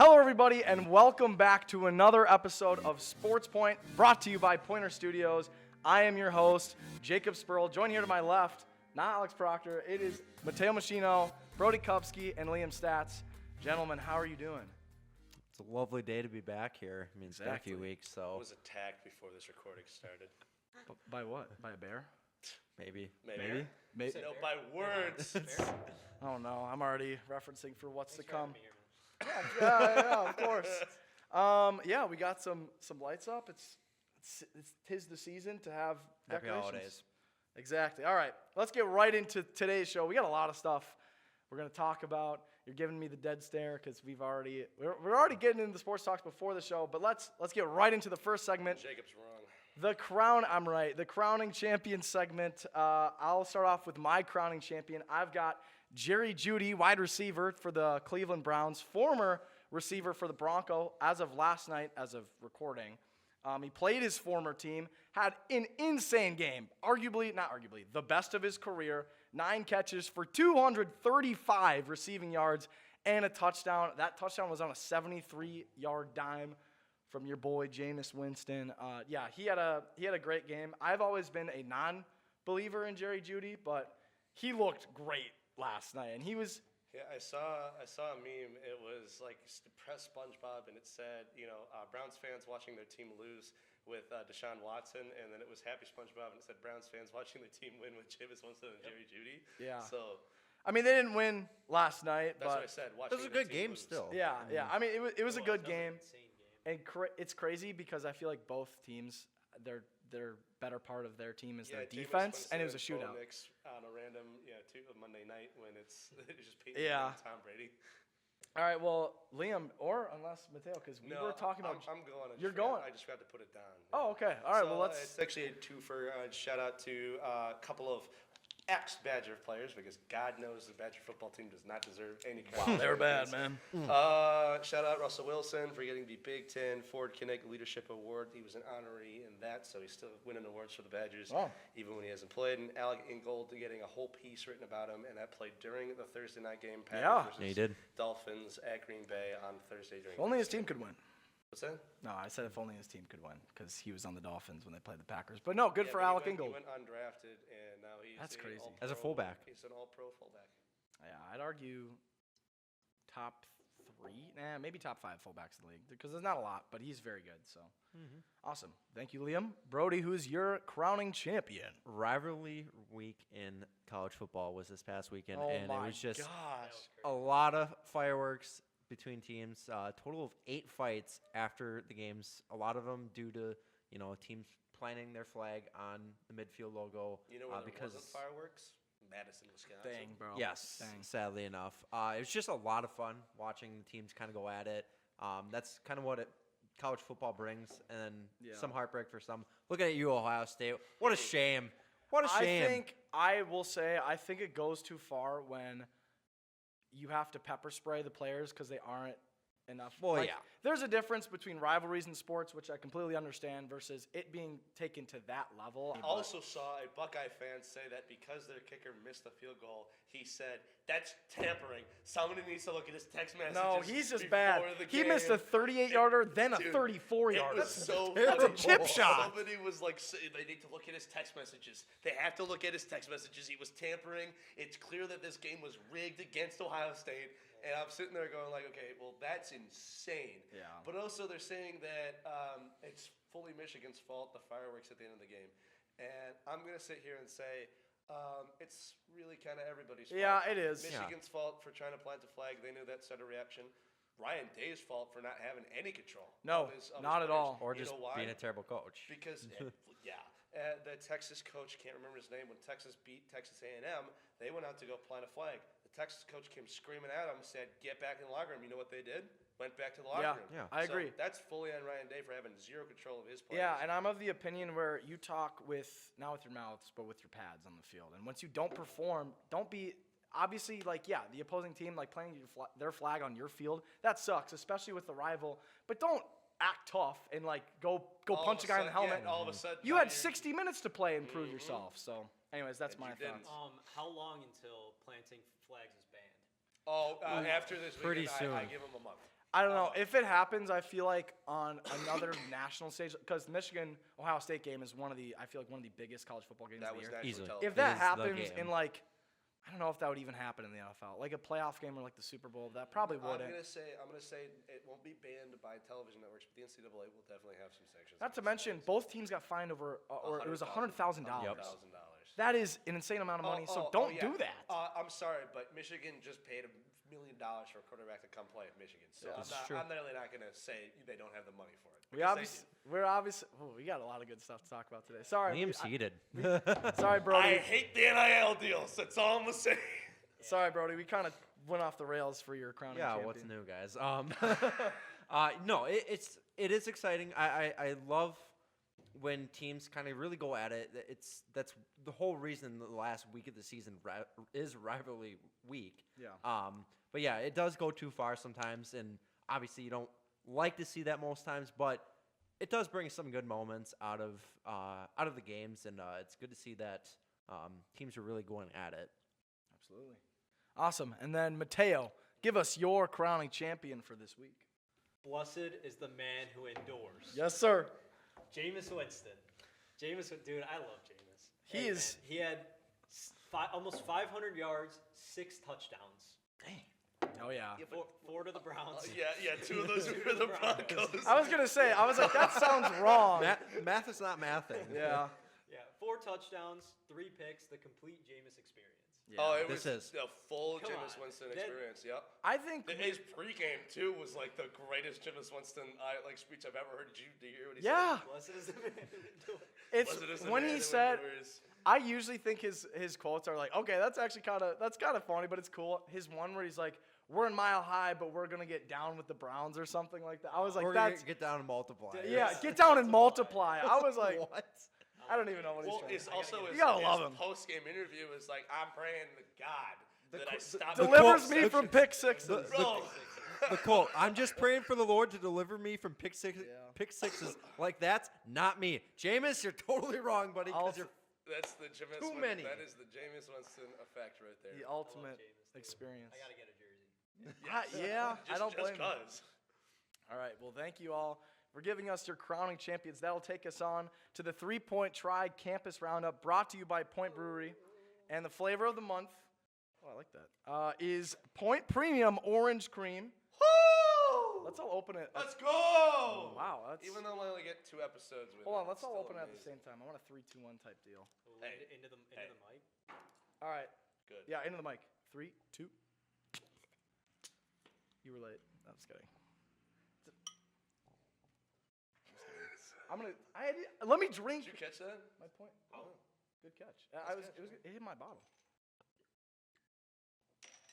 Hello, everybody, and welcome back to another episode of SportsPoint, brought to you by Pointer Studios. I am your host, Jacob Spoerl. Joined here to my left, not Alex Proctor, it is Matteo Mescino, Brody Kupsky, and Liam Statz. Gentlemen, how are you doing? It's a lovely day to be back here. I mean, it's been a few weeks, so. I was attacked before this recording started. By what? By a bear? Maybe. Maybe? No, by words. I don't know. I'm already referencing for what's to come. Yeah, of course. We got some lights up. Tis the season to have Happy decorations. holidays. Exactly. All right, let's get right into today's show. We got a lot of stuff we're going to talk about. You're giving me the dead stare because we're already getting into the sports talks before the show. But let's get right into the first segment. Jacob's wrong. I'm right. The crowning champion segment. I'll start off with my crowning champion. I've got Jerry Jeudy, wide receiver for the Cleveland Browns, former receiver for the Broncos as of last night, as of recording. He played his former team, had an insane game, the best of his career, 9 catches for 235 receiving yards and a touchdown. That touchdown was on a 73-yard dime from your boy Jameis Winston. He had a great game. I've always been a non-believer in Jerry Jeudy, but he looked great last night, and he was. Yeah, I saw a meme. It was like depressed SpongeBob, and it said, Browns fans watching their team lose with Deshaun Watson, and then it was Happy SpongeBob, and it said Browns fans watching their team win with Jameis Winston and Jerry Jeudy. Yeah. So. I mean, they didn't win last night. That's but what I said. It was a good game still. Yeah. I mean, it was a good game. And it's crazy because I feel like both teams, their better part of their team is their defense, and it was a shootout. On a random, Monday night when it's just Peyton and Tom Brady. All right, well, Liam, or unless Matteo, because we were talking about. I'm going. You're going. I just got to put it down. Oh, okay. All right. Well, let's. It's actually a twofer. Shout out to a couple of ex-Badger players, because God knows the Badger football team does not deserve any kind of. They were bad, man. Shout out Russell Wilson for getting the Big Ten Ford Connect Leadership Award. He was an honoree in that, so he's still winning awards for the Badgers, even when he hasn't played. And Alec Ingold getting a whole piece written about him, and that played during the Thursday night game. Packers versus he did. Dolphins at Green Bay on Thursday during. If only his team could win. What's that? No, I said if only his team could win, because he was on the Dolphins when they played the Packers. But no, good for Alec Ingold. He went undrafted, and now he's That's crazy. As a fullback. He's an all-pro fullback. Yeah, I'd argue top 3, maybe top 5 fullbacks in the league, because there's not a lot, but he's very good. So Awesome. Thank you, Liam. Brody, who's your crowning champion? Rivalry week in college football was this past weekend, and it was just gosh. a lot of fireworks between teams. A total of 8 fights after the games. A lot of them due to teams planting their flag on the midfield logo. Where because there wasn't fireworks? Madison, Wisconsin. Dang, bro. Yes, sadly enough. It was just a lot of fun watching the teams kind of go at it. That's kind of what college football brings, and some heartbreak for some. Looking at you, Ohio State. What a shame. What a shame. I think it goes too far when you have to pepper spray the players because they aren't enough. Well, There's a difference between rivalries in sports, which I completely understand, versus it being taken to that level. I also saw a Buckeye fan say that because their kicker missed a field goal, he said, that's tampering. Somebody needs to look at his text messages. No, he's just bad. He missed a 38-yarder, then a 34-yarder. It was so That's a chip shot. Somebody was like, they need to look at his text messages. They have to look at his text messages. He was tampering. It's clear that this game was rigged against Ohio State. And I'm sitting there going like, okay, well, that's insane. Yeah. But also they're saying that it's fully Michigan's fault, the fireworks at the end of the game. And I'm going to sit here and say it's really kind of everybody's fault. Yeah, it is. Michigan's fault for trying to plant the flag. They knew that set a reaction. Ryan Day's fault for not having any control. No, not at all. Or just being a terrible coach. Because, the Texas coach, can't remember his name, when Texas beat Texas A&M, they went out to go plant a flag. The Texas coach came screaming at him, said, get back in the locker room. You know what they did? Went back to the locker room. Yeah, I agree. That's fully on Ryan Day for having zero control of his players. Yeah, and I'm of the opinion where you talk not with your mouths, but with your pads on the field. And once you don't perform, don't be obviously the opposing team planting their flag on your field. That sucks, especially with the rival. But don't act tough and go punch a guy in the helmet. All of a sudden, you had 60 minutes to play and prove yourself. So, anyways, that's my thoughts. How long until planting flags is banned? After this weekend, pretty soon. I give him a month. I don't know. If it happens, I feel like on another national stage, because the Michigan-Ohio State game is one of the biggest college football games of the year. Easily. If that happens in like, I don't know if that would even happen in the NFL. Like a playoff game or like the Super Bowl, that probably wouldn't. I'm gonna say it won't be banned by television networks, but the NCAA will definitely have some sanctions. Not to mention, both teams got fined over, or it was $100,000. $100,000. That is an insane amount of money. So don't do that. I'm sorry, but Michigan just paid $1 million for a quarterback to come play at Michigan. So I'm really not gonna say they don't have the money for it. We got a lot of good stuff to talk about today. Sorry, Liam's heated. Sorry, Brody. I hate the NIL deals. That's all I'm gonna say. Sorry, Brody. We kind of went off the rails for your crowning champion. What's new, guys? No, it is exciting. I love when teams kind of really go at it. That's the whole reason the last week of the season is rivalry week. Yeah. But yeah, it does go too far sometimes, and obviously you don't like to see that most times, but it does bring some good moments out of the games, and it's good to see that teams are really going at it. Absolutely. Awesome. And then Matteo, give us your crowning champion for this week. Blessed is the man who endures. Yes, sir. Jameis Winston. Dude, I love Jameis. He had almost 500 yards, 6 touchdowns. Dang. Oh, yeah. 4 to the Browns. Yeah, 2 of those were the Broncos. I was going to say, that sounds wrong. Math is not mathing. Yeah. Yeah, 4 touchdowns, 3 picks, the complete Jameis experience. Yeah. It was a full Come Jameis on. Winston experience. Yep. I think His pregame too was like the greatest Jameis Winston speech I've ever heard. Did you hear what he yeah. said? Blessed is the man who endures. It's Blessed is the when man he who said, endures. I usually think his quotes are like, okay, that's actually kind of funny, but it's cool. His one where he's like, we're in Mile High, but we're going to get down with the Browns or something like that. I was like, We're that's... gonna get down and multiply. Yeah, get down and multiply. I was like, What? I don't even know what he's Well, saying. it's also You gotta love him. his post-game interview is like, I'm praying to God that I stop. Delivers quote- me from pick sixes. Bro, The quote, I'm just praying for the Lord to deliver me from pick sixes. Like, that's not me. Jameis, you're totally wrong, buddy. 'Cause you're that's the Jameis. Too many. That is the Jameis Winston effect right there. The ultimate experience. I got to get a jersey. Yeah, I don't blame you. Cause. All right, well, thank you all for giving us your crowning champions. That'll take us on to the 3-Point Tri-Campus Roundup, brought to you by Point Brewery. And the flavor of the month, I like that, is Point Premium Orange Cream. Woo! Let's all open it. Let's go! Wow, that's... Even though we only get 2 episodes with Hold on, it, let's it's all still open it at the amazing. same time. I want a 3, 2, 1 type deal. Hey. Into the mic. All right. Good. Yeah, into the mic. 3, 2. You were late. No, just kidding. Let me drink. Did you catch that? My point. Oh. Good catch. It hit my bottle.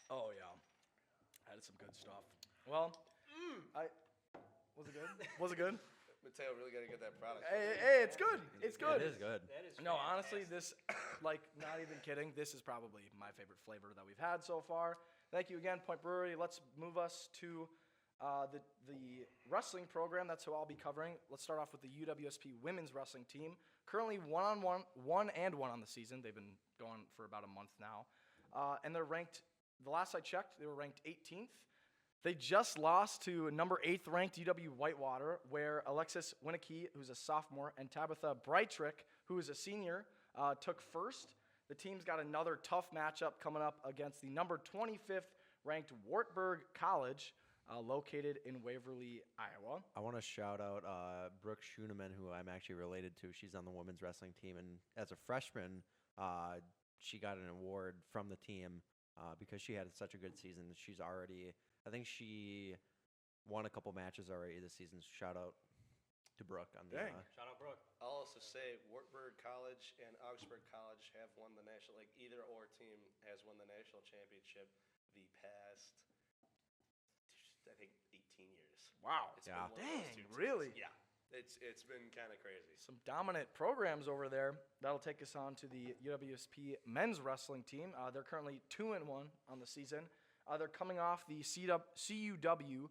Oh yeah, that is some good stuff. Well, was it good? Was it good? Matteo really got to get that product. Hey, it's good. It's good. It is good. That is No, honestly, fantastic. this, not even kidding, this is probably my favorite flavor that we've had so far. Thank you again, Point Brewery. Let's move us to the wrestling program. That's who I'll be covering. Let's start off with the UWSP women's wrestling team. Currently 1-1 on the season. They've been going for about a month now. And they're ranked, the last I checked, they were ranked 18th. They just lost to number 8th ranked UW Whitewater, where Alexis Winnicky, who's a sophomore, and Tabitha Brightrick, who is a senior, took first. The team's got another tough matchup coming up against the number 25th ranked Wartburg College, located in Waverly, Iowa. I want to shout out Brooke Schooneman, who I'm actually related to. She's on the women's wrestling team, and as a freshman, she got an award from the team because she had such a good season. She's already, I think she won a couple matches already this season. Shout out to Brooke on the. Shout out Brooke. I'll also say Wartburg College and Augsburg College have won the national, either or team has won the national championship the past, I think, 18 years. Wow. It's Yeah. been one of those Dang, two teams. really? Yeah. It's been kind of crazy. Some dominant programs over there. That'll take us on to the UWSP men's wrestling team. They're currently 2-1 on the season. They're coming off the CUW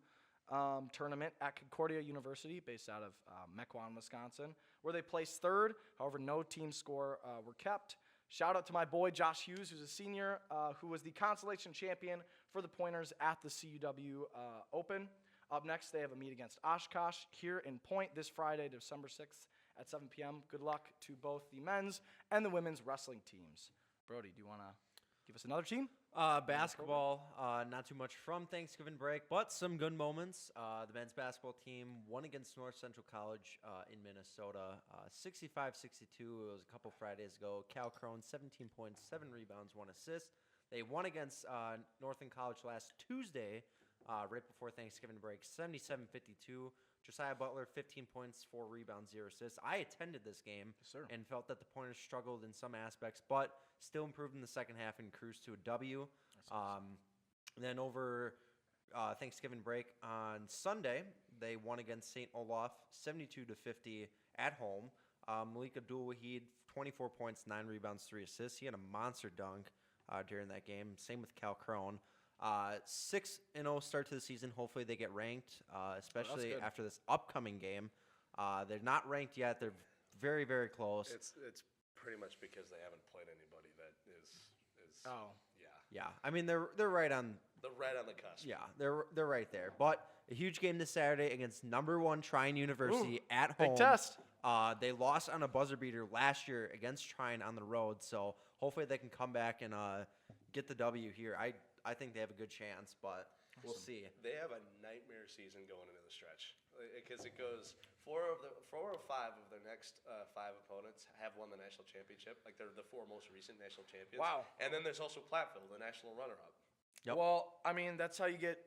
tournament at Concordia University, based out of Mequon, Wisconsin, where they placed third. However, no team score were kept. Shout out to my boy Josh Hughes, who's a senior, who was the consolation champion for the Pointers at the CUW Open. Up next, they have a meet against Oshkosh here in Point this Friday, December 6th at 7 p.m. Good luck to both the men's and the women's wrestling teams. Brody, do you want to give us another team? Basketball, not too much from Thanksgiving break, but some good moments. The men's basketball team won against North Central College in Minnesota, 65-62. It was a couple Fridays ago. Cal Crone, 17 points, 7 rebounds, 1 assist. They won against Northern College last Tuesday, right before Thanksgiving break, 77-52. Josiah Butler, 15 points, 4 rebounds, 0 assists. I attended this game and felt that the Pointers struggled in some aspects, but still improved in the second half and cruised to a W. Then over Thanksgiving break on Sunday, they won against St. Olaf, 72-50 at home. Malik Abdul-Wahid, 24 points, 9 rebounds, 3 assists. He had a monster dunk during that game. Same with Cal Crone. 6-0 start to the season. Hopefully they get ranked, especially after this upcoming game. They're not ranked yet. They're very, very close. It's pretty much because they haven't played anybody that is. Oh. Yeah. I mean, they're right on. They're right on the cusp. Yeah, they're right there. But a huge game this Saturday against number 1 Trine University at home. Big test. They lost on a buzzer beater last year against Trine on the road, so hopefully they can come back and get the W here. I think they have a good chance, but we'll see. They have a nightmare season going into the stretch because it goes 4 or 5 of their next 5 opponents have won the national championship. Like they're the 4 most recent national champions. Wow. And then there's also Platteville, the national runner-up. Yep. Well, I mean, that's how you get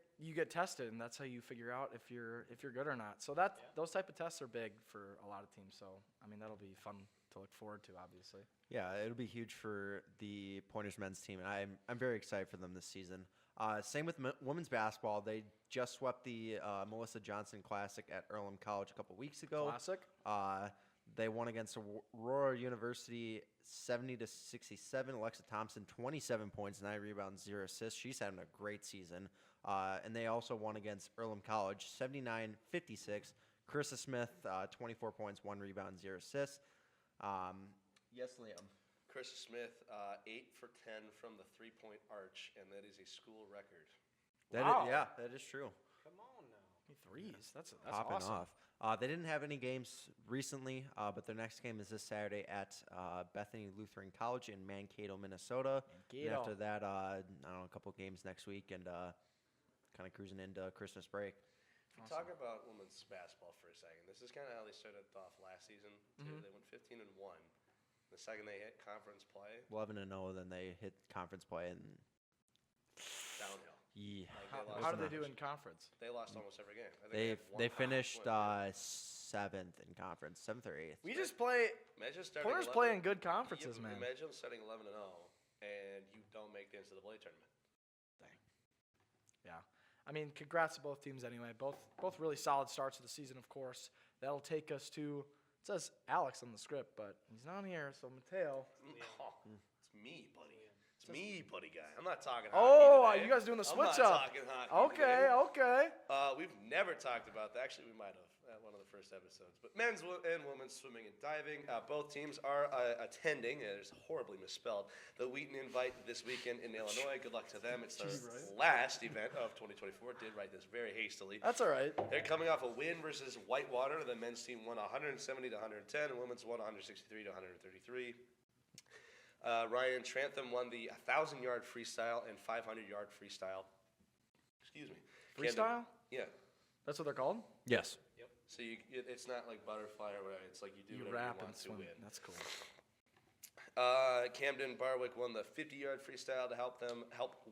tested, and that's how you figure out if you're good or not. So those type of tests are big for a lot of teams. So I mean, that'll be fun to look forward to, obviously. Yeah, it'll be huge for the Pointers men's team, and I'm very excited for them this season. Same with women's basketball. They just swept the Melissa Johnson Classic at Earlham College a couple weeks ago. Classic. They won against Aurora University 70-67. Alexa Thompson, 27 points, 9 rebounds, 0 assists. She's having a great season. And they also won against Earlham College 79-56. Carissa Smith, 24 points, 1 rebound, 0 assists. Yes, Liam. Chris Smith, 8 for 10 from the 3-point arch, and that is a school record. Wow. That is true. Come on now. Threes. That's Popping awesome. off. They didn't have any games recently, but their next game is this Saturday at Bethany Lutheran College in Mankato, Minnesota. And after that, I don't know, a couple games next week, and kind of cruising into Christmas break. If we talk about women's basketball for a second, this is kind of how they started off last season, too. They went 15-1. The second they hit conference play, 11-0, then they hit conference play, and downhill. yeah. Like How did they do in conference? They lost almost every game. I think They had one finished win. 7th in conference, 7th or 8th. We just play. Imagine starting Pointers 11 play in good conferences, man. Imagine starting 11-0 and you don't make the NCAA tournament. Yeah. I mean, congrats to both teams anyway. Both really solid starts to the season, of course. That'll take us to, it says Alex on the script, but he's not here, so Matteo. It's me, buddy. It's me, buddy guy. I'm not talking Oh, hockey today. you guys doing the switch I'm up. not talking hockey Okay. today. We've never talked about that. Actually, we might have at one of the first episodes. But men's and women's swimming and diving, both teams are attending. It's horribly misspelled. The Wheaton Invite this weekend in Illinois. Good luck to them. It's their last event of 2024. Did write this very hastily. That's all right. They're coming off a win versus Whitewater. The men's team won 170-110, and women's won 163-133. Ryan Trantham won the 1,000-yard freestyle and 500-yard freestyle. Excuse me. Freestyle? Yeah. That's what they're called? Yes. So it's not like butterfly or whatever. It's like you do You whatever rap you and want to swim. win. That's cool. Camden Barwick won the 50-yard freestyle to help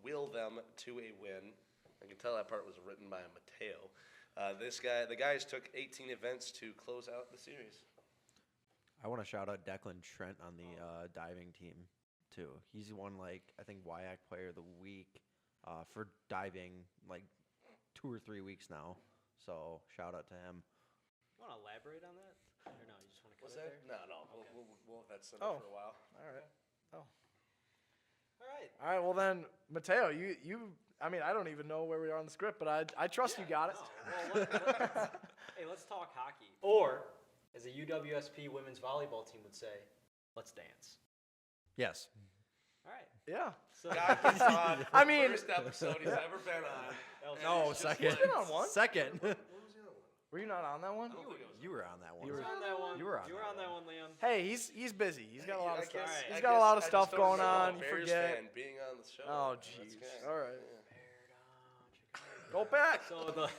will them to a win. I can tell that part was written by Matteo. The guys took 18 events to close out the series. I want to shout out Declan Trent on the diving team, too. He's won, I think, WIAC Player of the Week for diving, 2 or 3 weeks now. So, shout out to him. You want to elaborate on that? Or no, you just want to cut What's it that? there? No. Okay. We'll have that set up for a while. All right. All right. All right, well then, Matteo, you I mean, I don't even know where we are on the script, but I trust you got it. No. Well, let's talk hockey. Or, as a UWSP women's volleyball team would say, let's dance. Yes. All right. Yeah. So God, it's on I mean- first episode he's ever been on. No, second. He's been on one. Second. What was the other one? Were you not on that one? You were on that one. You were on that one. You were on You were that on that one, Liam. Hey, he's busy. He's got a lot of stuff. guess- He's got a lot of stuff going on. You Bears forget. fan being on the show. Oh, That's jeez. good. All right. Go back. So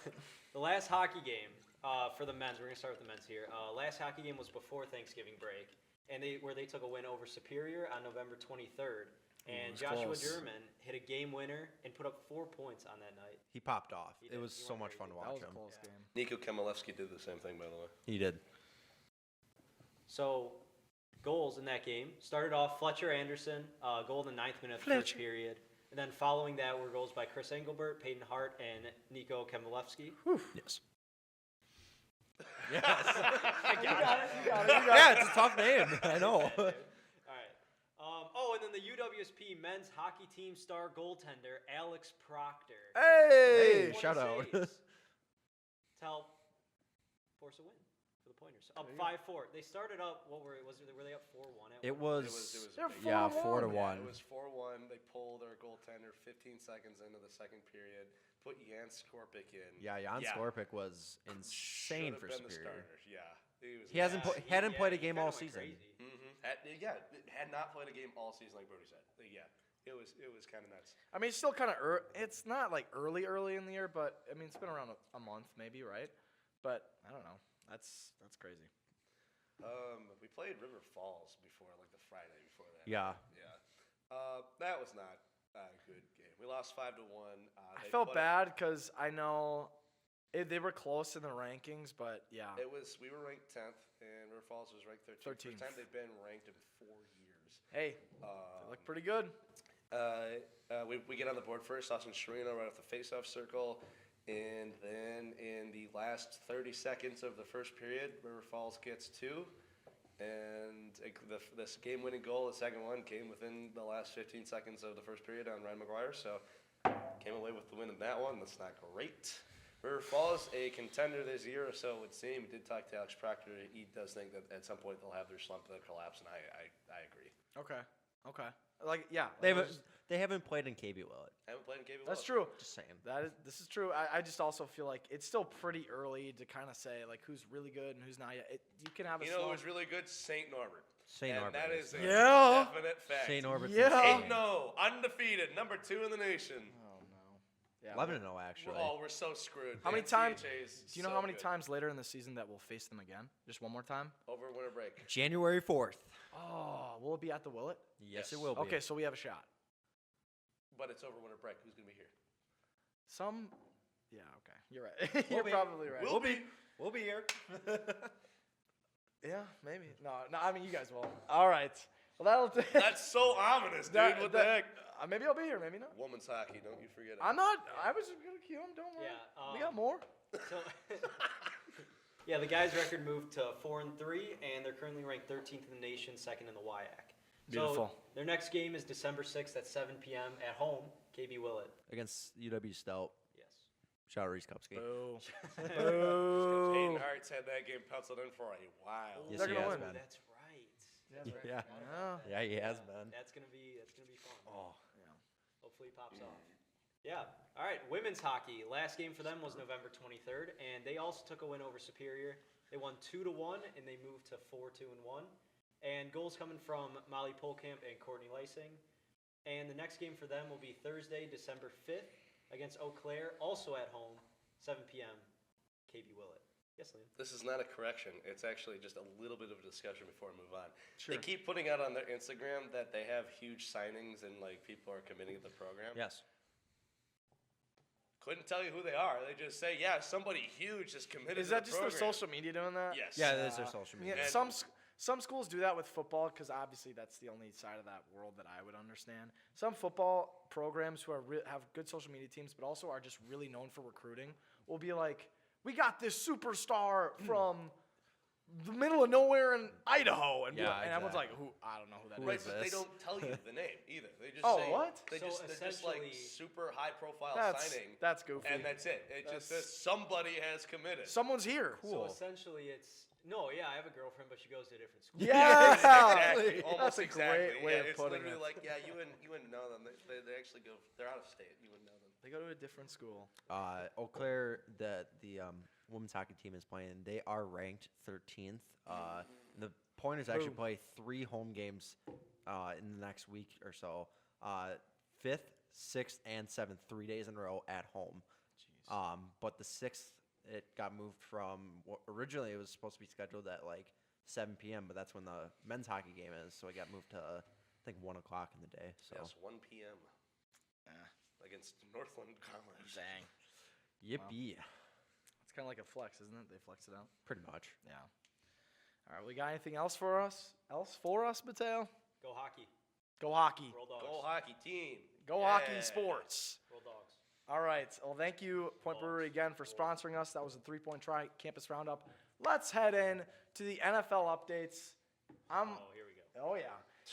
the last hockey game for the men's, we're gonna start with the men's here. Last hockey game was before Thanksgiving break, and they took a win over Superior on November 23rd. And Joshua close. German hit a game winner and put up 4 points on that night. He popped off. He It did. was He so went much very fun to good. That watch was a him. close game. Nico Kamilevsky did the same thing, by the way. He did. So, goals in that game started off Fletcher Anderson, goal in the 9th minute of the first period. And then following that were goals by Chris Engelbert, Peyton Hart, and Nico Kamilevsky. Yes. You got it. Yeah, it's a tough name. I know. All right. And then the UWSP men's hockey team star goaltender, Alex Proctor. Hey. 20 shout out. saves to help force a win for the Pointers. Up 5-4. They started up. Were they up 4-1? It was. They're yeah, 4-1. 4-1. It was 4-1. They pulled our goaltender 15 seconds into the second period. Put Jan Skorpic in. Yeah, Jan Skorpic was insane Should've for been the Superior. starter. Yeah. He hasn't hadn't played a game all Went season. crazy. Had not played a game all season, like Brody said. Yeah, it was kind of nuts. I mean, it's still kind of it's not like early in the year, but I mean, it's been around a month maybe, right? But I don't know. That's crazy. We played River Falls before, like the Friday before that. Yeah. Yeah. That was not a good game. We lost 5-1. I felt bad because I know they were close in the rankings, but yeah. We were ranked 10th, and River Falls was ranked 13th. 13th. First time they've been ranked in 4 years. Hey, they look pretty good. We get on the board first. Austin Sherino right off the faceoff circle. And then in the last 30 seconds of the first period, River Falls gets 2. And this game-winning goal, the second one, came within the last 15 seconds of the first period on Ryan McGuire. So came away with the win in that one. That's not great. River Falls, a contender this year or so, it would seem. We did talk to Alex Proctor. He does think that at some point they'll have their slump, they'll collapse, and I agree. Okay. Like, yeah. They haven't played in KB Willett. Haven't played in KB. That's true. Just saying. This is true. I just also feel like it's still pretty early to kind of say like who's really good and who's not yet. You can have a You know who slump. was really good? St. Norbert. St. And Norbert that is is a Yeah. definite fact. St. Norbert's Yeah. insane. 8-0, undefeated, number 2 in the nation. Oh no. Yeah. 11-0 actually. Oh, we're so screwed. How many man. times? CHA's Do you know so how many good. times later in the season that we'll face them again? Just one more time? Over winter break? January 4th. Oh, will it be at the Willet? Yes, Yes. it will be. Okay, so we have a shot. But it's over winter break. Who's going to be here? Yeah, okay. You're right. You're be. probably right. We'll be here. Yeah, maybe. No, I mean, you guys will. All right. Well, that'll That's so ominous, dude. What the heck? Maybe I'll be here, maybe not. Women's hockey, don't you forget it. I'm not. I was going to cue him. Don't worry. Yeah, We got more. So, yeah, the guys' record moved to 4-3, and they're currently ranked 13th in the nation, second in the WIAC. Beautiful. So their next game is December 6th at 7 p.m. at home, KB Willett. Against UW Stout. Yes. Shout out Reese Kupsky. Boo. Hayden Boo. Hart's had that game penciled in for a while. Yes, They're he gonna has win. been. That's right. Yeah. Yeah. Yeah, he has been. That's gonna be fun. Oh. Hopefully, he pops off. Yeah. All right. Women's hockey. Last game for them was November 23rd, and they also took a win over Superior. They won 2-1, and they moved to 4-2-1. And goals coming from Molly Polkamp and Courtney Lysing. And the next game for them will be Thursday, December 5th against Eau Claire, also at home, 7 p.m. KB Willett. Yes, Liam. This is not a correction. It's actually just a little bit of a discussion before we move on. Sure. They keep putting out on their Instagram that they have huge signings and like people are committing to the program. Yes. Couldn't tell you who they are. They just say, yeah, somebody huge is committed Is to that the just their program. social media doing that? Yes. Yeah, that is their social Yeah, media. some schools do that with football because obviously that's the only side of that world that I would understand. Some football programs who are have good social media teams, but also are just really known for recruiting, will be like, "We got this superstar from the middle of nowhere in Idaho," and, Yeah, and everyone's like, exactly. "Who? I don't know who that Right, is." but they this? don't tell you the name either. They just Oh, say what? They're just like essentially- super high profile That's signing. that's goofy. And that's it. It just says somebody has committed. Someone's here. So essentially, it's I have a girlfriend, but she goes to a different school. Yeah, Exactly. Almost That's a exactly. great way Yeah, of it's putting literally it. like, yeah, you wouldn't know them. They actually go. They're out of state. You wouldn't know them. They go to a different school. Eau Claire, the women's hockey team is playing. They are ranked 13th. And the Pointers actually play 3 home games in the next week or so. 5th, 6th, and 7th, 3 days in a row at home. Jeez. But the 6th, it got moved from originally it was supposed to be scheduled at like 7 p.m., but that's when the men's hockey game is. So it got moved to I think 1 o'clock in the day. So Yes, 1 p.m. Against Northland College. Dang. Yippee. It's kind of like a flex, isn't it? They flex it out. Pretty much. Yeah. All right, we got anything else for us? Matteo? Go hockey. Go hockey. Roll dogs. Go hockey team. Go hockey sports. Roll dogs. All right. Well, thank you, Point Brewery, again for sponsoring us. That was a 3-point try campus roundup. Let's head in to the NFL updates. Oh, here we go. Oh yeah.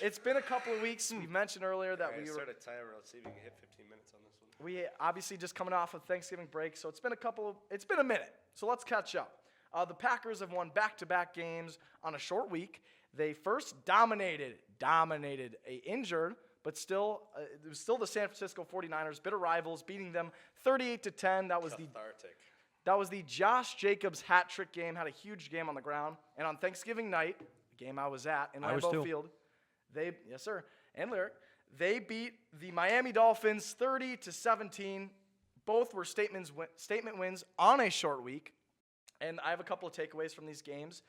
It's been a couple of weeks. We mentioned earlier that we were. Start a timer. Let's see if we can hit 15 minutes on this one. We obviously just coming off of Thanksgiving break, so it's been a minute. So let's catch up. The Packers have won back-to-back games on a short week. They first dominated a injured, but still, it was still the San Francisco 49ers, bitter rivals, beating them 38-10. That was the Josh Jacobs hat trick game. Had a huge game on the ground, and on Thanksgiving night, the game I was at in Lambeau Field, yes sir, and Lyric, they beat the Miami Dolphins 30-17. Both were statement wins on a short week. And I have a couple of takeaways from these games.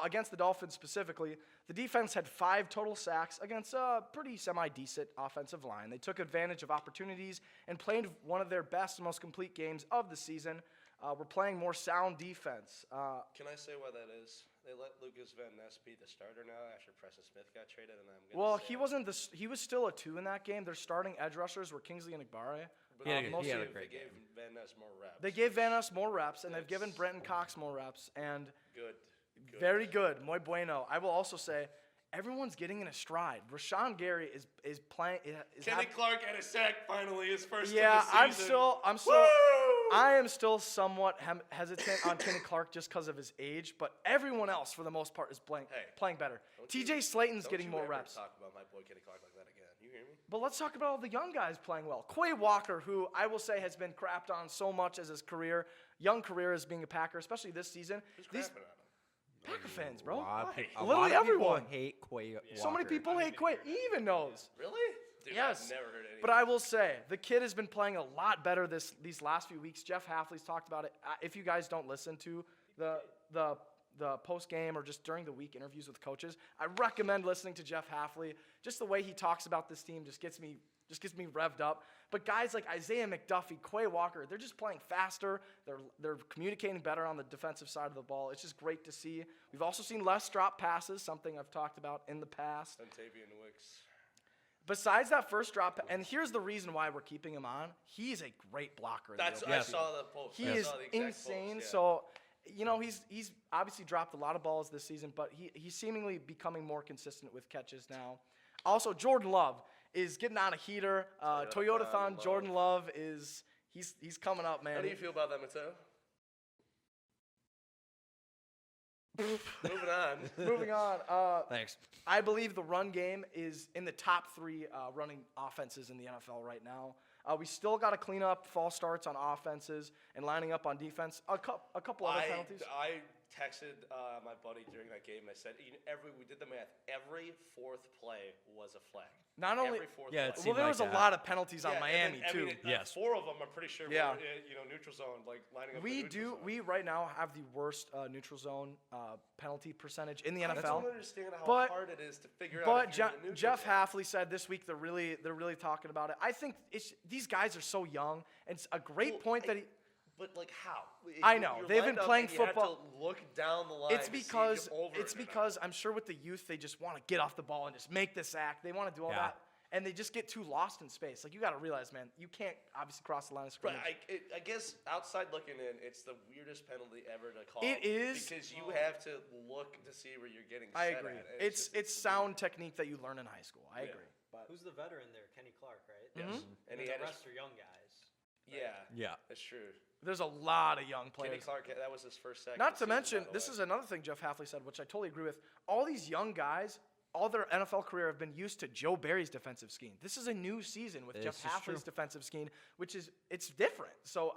Against the Dolphins specifically, the defense had 5 total sacks against a pretty semi-decent offensive line. They took advantage of opportunities and played one of their best and most complete games of the season. We're playing more sound defense. Can I say why that is? They let Lucas Van Ness be the starter now after Preston Smith got traded, and he was still a 2 in that game. Their starting edge rushers were Kingsley and Igbare. But he had a they great gave game. Van Ness more reps. They gave Van Ness more reps, and they've given Brenton Cox more reps. And Good. very good, muy bueno. I will also say, everyone's getting in a stride. Rashawn Gary is playing. Kenny Clark had a sack finally, his first Yeah, of the season. I am still somewhat hesitant on Kenny Clark just because of his age, but everyone else, for the most part, is playing better. TJ Slayton's getting more reps. Don't talk about my boy Kenny Clark like that again. You hear me? But let's talk about all the young guys playing well. Quay Walker, who I will say has been crapped on so much as his young career as being a Packer, especially this season. Who's crapping on him? Packer fans, bro. A lot Literally of everyone. people hate Quay Walker. So many people hate Quay. He even knows. Really? Dude, Yes. I've never heard anything. But I will say, the kid has been playing a lot better these last few weeks. Jeff Halfley's talked about it. If you guys don't listen to the post-game or just during the week interviews with coaches, I recommend listening to Jeff Halfley. Just the way he talks about this team just gets me revved up. But guys like Isaiah McDuffie, Quay Walker, they're just playing faster. They're communicating better on the defensive side of the ball. It's just great to see. We've also seen less drop passes, something I've talked about in the past. Tavian Wicks. Besides that first drop, and here's the reason why we're keeping him on. He's a great blocker. I saw the post. He I is saw the exact insane. post, yeah. So, he's obviously dropped a lot of balls this season, but he's seemingly becoming more consistent with catches now. Also, Jordan Love is getting on a heater. Toyotathon Jordan Love he's coming up, man. How do you feel about that, Matteo? Moving on. Thanks. I believe the run game is in the top 3 running offenses in the NFL right now. We still got to clean up false starts on offenses and lining up on defense. A couple other penalties. I texted my buddy during that game. I said, we did the math. Every 4th play was a flag. Not only, every 4th yeah, play. well, there was a lot of penalties on Miami too. Yes. 4 of them, I'm pretty sure, Yeah. were neutral zone, like lining up. We right now have the worst neutral zone penalty percentage in the I NFL. don't understand how But- hard it is to figure out. But if you're in the neutral Jeff zone. Halfley said this week they're really talking about it. I think these guys are so young, and it's a great point that he. But like how? I know. You're They've been lined up playing and you have football. to look down the line. It's to see because if you're over it or not. I'm sure with the youth they just want to get off the ball and just make the sack. They want to do all Yeah. that, and they just get too lost in space. Like you got to realize, man, you can't obviously cross the line of But scrimmage. I guess outside looking in, it's the weirdest penalty ever to call. It is. because you have to look to see where you're getting. I set agree. At. And It's just- sound technique that you learn in high school. I Yeah. agree. But Who's the veteran there? Kenny Clark, right? Yes. Mm-hmm. And And he the had rest are young guys. Yeah, that's true. there's a lot of young Kenny players. Clark, that was his first sack. Not of to the season, mention, by the this way. is another thing Jeff Halfley said, which I totally agree with. All these young guys all their NFL career have been used to Joe Barry's defensive scheme. This is a new season with Jeff Hafley's defensive scheme, it's different. So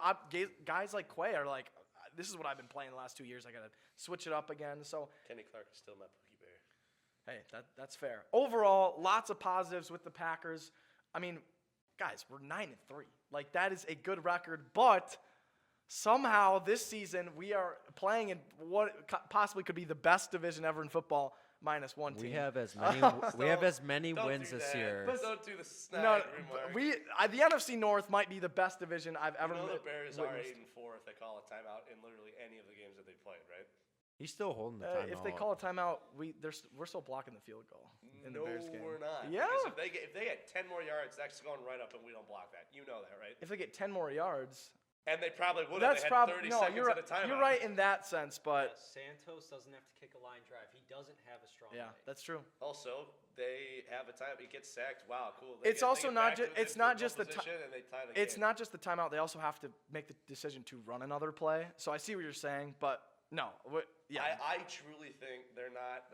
guys like Quay are like, this is what I've been playing the last 2 years. I got to switch it up again. So Kenny Clark is still my Pookie Bear. hey, that's fair. Overall, lots of positives with the Packers. I mean, guys, we're 9-3. Like, that is a good record, but somehow this season we are playing in what possibly could be the best division ever in football, minus one team. We have as many wins this year. But don't do the snide No, remark. the NFC North might be the best division I've ever. You know the Bears are witnessed. 8-4 if they call a timeout in literally any of the games that they played, right? He's still holding the timeout. If they call a timeout, we're still blocking the field goal in the Bears game. No, we're not. Yeah. Because if they get 10 more yards, that's going right up, and we don't block that. You know that, right? If they get 10 more yards, And they probably would have. that's They had probably 30 no. seconds You're at a timeout. you're right in that sense, but Santos doesn't have to kick a line drive. He doesn't have a strong yeah, leg. that's true. Also, they have a time. He gets sacked. Wow, cool. It's also not just the it's game. not just the timeout. They also have to make the decision to run another play. So I see what you're saying, but no, yeah. I truly think they're not.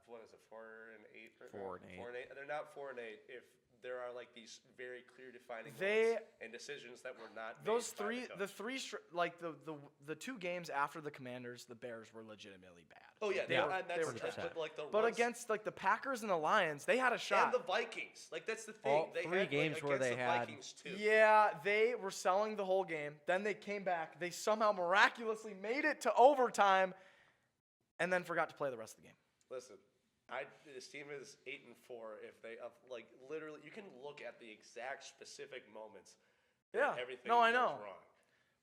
What is it? 4-8. 4-8. They're not 4-8 if there are like these very clear defining They- moments and decisions that were not. Those made by three, coach. the three, like the 2 games after the Commanders, the Bears were legitimately bad. Oh yeah, they were that's 100%. but like the But ones- against like the Packers and the Lions, they had a shot. and the Vikings, like that's the thing. All they 3 had, games like, where against they the had- Vikings too. Yeah, they were selling the whole game. Then they came back. They somehow miraculously made it to overtime, and then forgot to play the rest of the game. Listen, this team is 8-4. If they like literally, you can look at the exact specific moments. That Yeah. everything No, I goes know. wrong.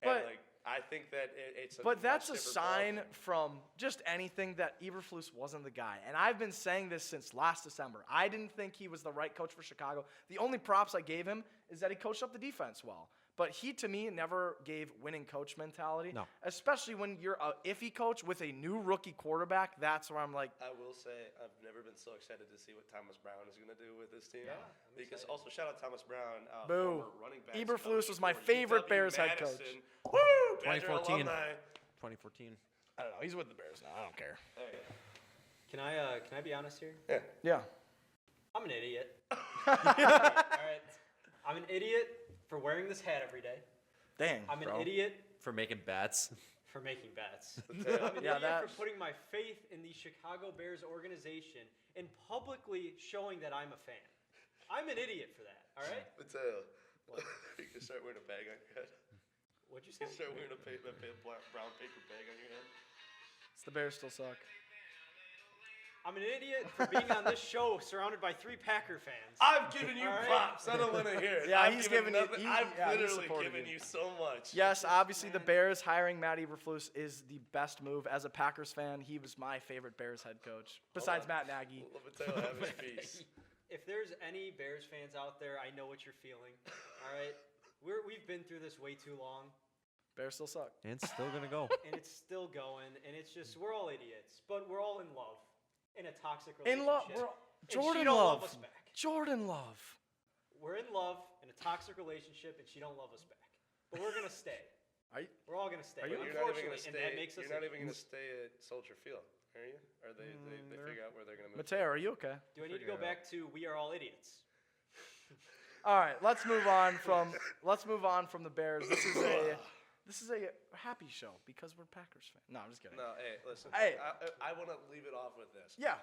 But- and like I think that it's. A But much that's a different sign ballgame. from just anything that Eberflus wasn't the guy. And I've been saying this since last December. I didn't think he was the right coach for Chicago. The only props I gave him is that he coached up the defense well. But he, to me, never gave winning coach mentality. No. Especially when you're a iffy coach with a new rookie quarterback. That's where I'm like, I will say I've never been so excited to see what Thomas Brown is going to do with this team. Yeah, Because also shout out Thomas Brown, Boo. former running backs Eberflus coach was my for favorite UW Bears head coach. Madison. Woo! Badger 2014. alumni. 2014. I don't know. He's with the Bears now. I don't care. Hey. Can I be honest here? Yeah. Yeah. I'm an idiot. All right. I'm an idiot for wearing this hat every day. Dang, I'm an bro. idiot For making bets. for making bets. I'm an Yeah, idiot that- for putting my faith in the Chicago Bears organization and publicly showing that I'm a fan. I'm an idiot for that. All right. Matteo, you can start wearing a bag on your head. What'd you say? You start wearing a brown paper bag on your head. It's the Bears still suck. I'm an idiot for being on this show surrounded by 3 Packer fans. I've given you All right. props. I don't want to hear it. Yeah, I've he's given given you- nothing. he- I've yeah, he literally supported given you. you so much. Yes, obviously the Bears hiring Matt Eberflus is the best move. As a Packers fan, he was my favorite Bears head coach, besides Matt Nagy. Let Matteo have his piece. If there's any Bears fans out there, I know what you're feeling. All right, we've been through this way too long, Bears still suck. And it's still going to go. and it's still going. And it's just we're all idiots, but we're all in love, in a toxic In relationship. love, And she Jordan don't Love. love us back. Jordan Love. We're in love in a toxic relationship, and she don't love us back. But we're gonna stay. Are you? We're all gonna stay. Are you- You're not even Unfortunately, going to and stay. that makes us. You're not idiots. even going to stay at Soldier Field, are you? Or they figure out where they're going to move? Matteo, are you okay? Do I need to figure go it back to we are all idiots? All right, let's move on from the Bears. This is a happy show because we're Packers fans. No, I'm just kidding. No, hey, listen. Hey. I want to leave it off with this. Yeah.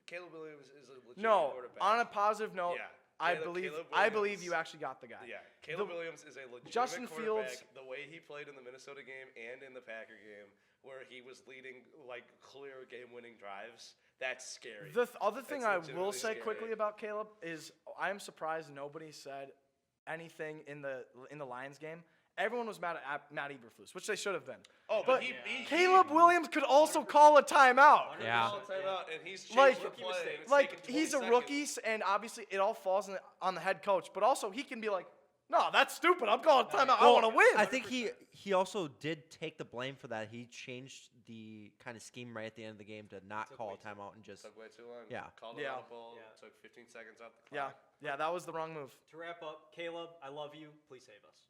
Caleb Williams is a legitimate No. quarterback. On a positive note, Yeah. I Caleb believe Williams- you actually got the guy. Yeah, Caleb The- Williams is a legitimate Justin quarterback. Fields- The way he played in the Minnesota game and in the Packer game, where he was leading like clear game-winning drives, that's scary. The other thing I That's will legitimately say scary. quickly about Caleb is I'm surprised nobody said anything in the Lions game. Everyone was mad at Matt Eberflus, which they should have been. Oh, but he Caleb Williams could also call a timeout. Yeah. called a timeout, and he's changed Like- the Rookie play. mistake. and it's Like taken he's 20 a rookie, seconds. and obviously it all falls on the head coach. But also he can be like, "No, that's stupid. I'm calling a timeout. I Well, want to win." I think he also did take the blame for that. He changed the kind of scheme right at the end of the game to not Took call way a timeout and just Took way too long. Yeah. Called Yeah. a audible. Yeah. Took 15 seconds off the yeah, clock. yeah, that was the wrong move. To wrap up, Caleb, I love you. Please save us.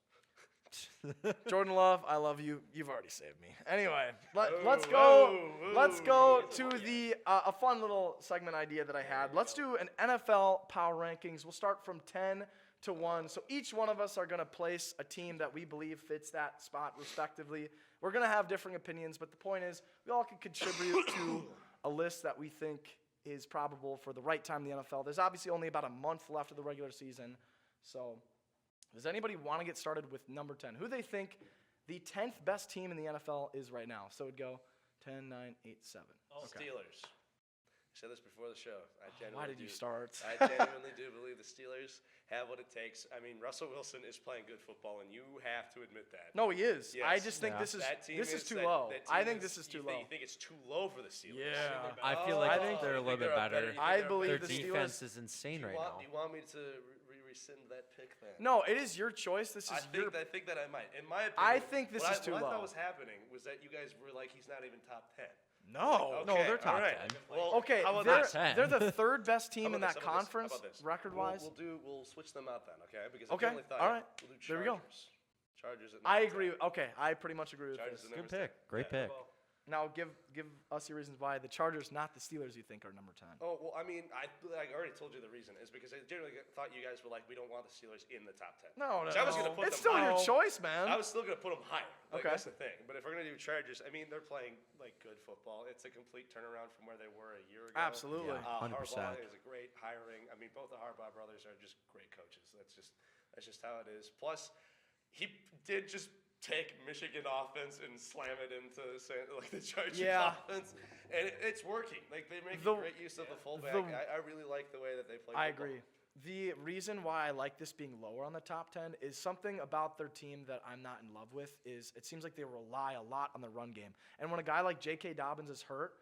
Jordan Love, I love you. You've already saved me. Anyway, let's go. Let's go to the a fun little segment idea that I had. Let's do an NFL power rankings. We'll start from 10 to 1. So each one of us are going to place a team that we believe fits that spot respectively. We're going to have differing opinions, but the point is we all can contribute to a list that we think is probable for the right time in the NFL. There's obviously only about a month left of the regular season. So does anybody want to get started with number 10? Who they think the 10th best team in the NFL is right now? So it would go 10, 9, 8, 7. Okay. Steelers. I said this before the show. Why did you start? I genuinely do believe the Steelers have what it takes. I mean, Russell Wilson is playing good football, and you have to admit that. No, he is. Yes. I just think this is too low. I think this is too low. You think it's too low for the Steelers? Yeah. I feel like they're a little bit better. I believe Their the defense Steelers is insane right now. Do you want me to rescind that pick then? No, it is your choice. This is I think that I might. In my opinion, I think this is too what I low. thought was happening was that you guys were like, he's not even top 10. No. No, they're top 10. Well, Okay, how about this? they're the third best team in How that about this? How about conference, this? record-wise. We'll switch them out then, okay? Because Okay, I generally thought all right. we'll do There we go. Chargers at I number agree. 10. Okay, I pretty much agree with Chargers this. at Good number 10. pick. Great pick. Now, give us your reasons why the Chargers, not the Steelers, you think are number 10. Oh, well, I mean, I already told you the reason is because I generally thought you guys were like, we don't want the Steelers in the top 10. No. Which I was gonna put It's them still your higher. choice, man. I was still going to put them higher. Like, Okay. That's the thing. But if we're going to do Chargers, I mean, they're playing, like, good football. It's a complete turnaround from where they were a year ago. Absolutely. Yeah. 100%. Harbaugh is a great hiring. I mean, both the Harbaugh brothers are just great coaches. That's just how it is. Plus, he did just take Michigan offense and slam it into the Chargers offense, and it's working. Like, they make great use of the fullback. I really like the way that they play football. I agree. The reason why I like this being lower on the top 10 is something about their team that I'm not in love with is it seems like they rely a lot on the run game. And when a guy like J.K. Dobbins is hurt,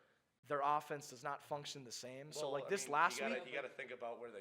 their offense does not function the same. So, Well, like I this mean, last you week. You got to think about where their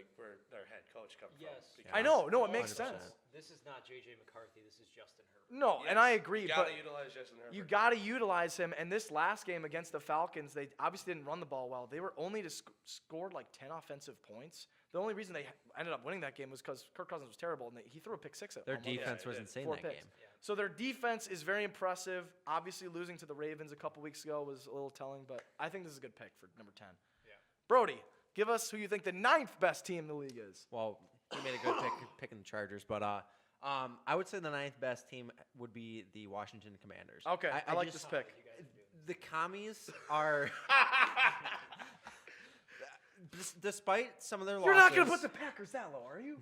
head coach comes from. Yes. I know. No, it 100%. makes sense. This is not J.J. McCarthy. This is Justin Herbert. No, Yes, and I agree. You got But to utilize Justin Herbert. you got to utilize him. And this last game against the Falcons, they obviously didn't run the ball well. They were only scored like 10 offensive points. The only reason they ended up winning that game was because Kirk Cousins was terrible, and he threw a pick six at Their almost. defense was insane 4 that picks. game. So their defense is very impressive. Obviously, losing to the Ravens a couple weeks ago was a little telling, but I think this is a good pick for number 10. Yeah. Brody, give us who you think the 9th best team in the league is. Well, he made a good pick picking the Chargers, but I would say the 9th best team would be the Washington Commanders. Okay, I like just- this pick. The commies are, despite some of their You're losses. not going to put the Packers that low, are you?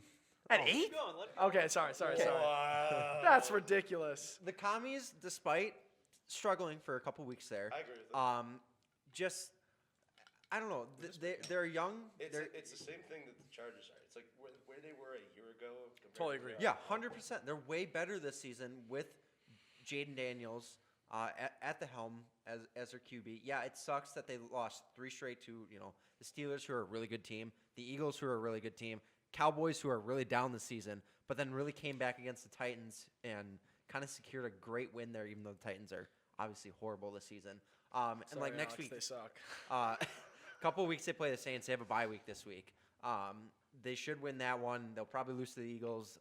At 8? Keep going. Let it go. Okay, sorry. Wow. That's ridiculous. The commies, despite struggling for a couple weeks there, I agree with that. just I don't know. They're young. It's the same thing that the Chargers are. It's like where they were a year ago. compared Totally to agree. now. Yeah, 100%. They're way better this season with Jaden Daniels at the helm as their QB. Yeah, it sucks that they lost 3 straight to the Steelers, who are a really good team, the Eagles, who are a really good team, Cowboys, who are really down this season, but then really came back against the Titans and kind of secured a great win there, even though the Titans are obviously horrible this season. And Sorry, next Alex, week, they suck. couple of weeks they play the Saints. They have a bye week this week. They should win that one. They'll probably lose to the Eagles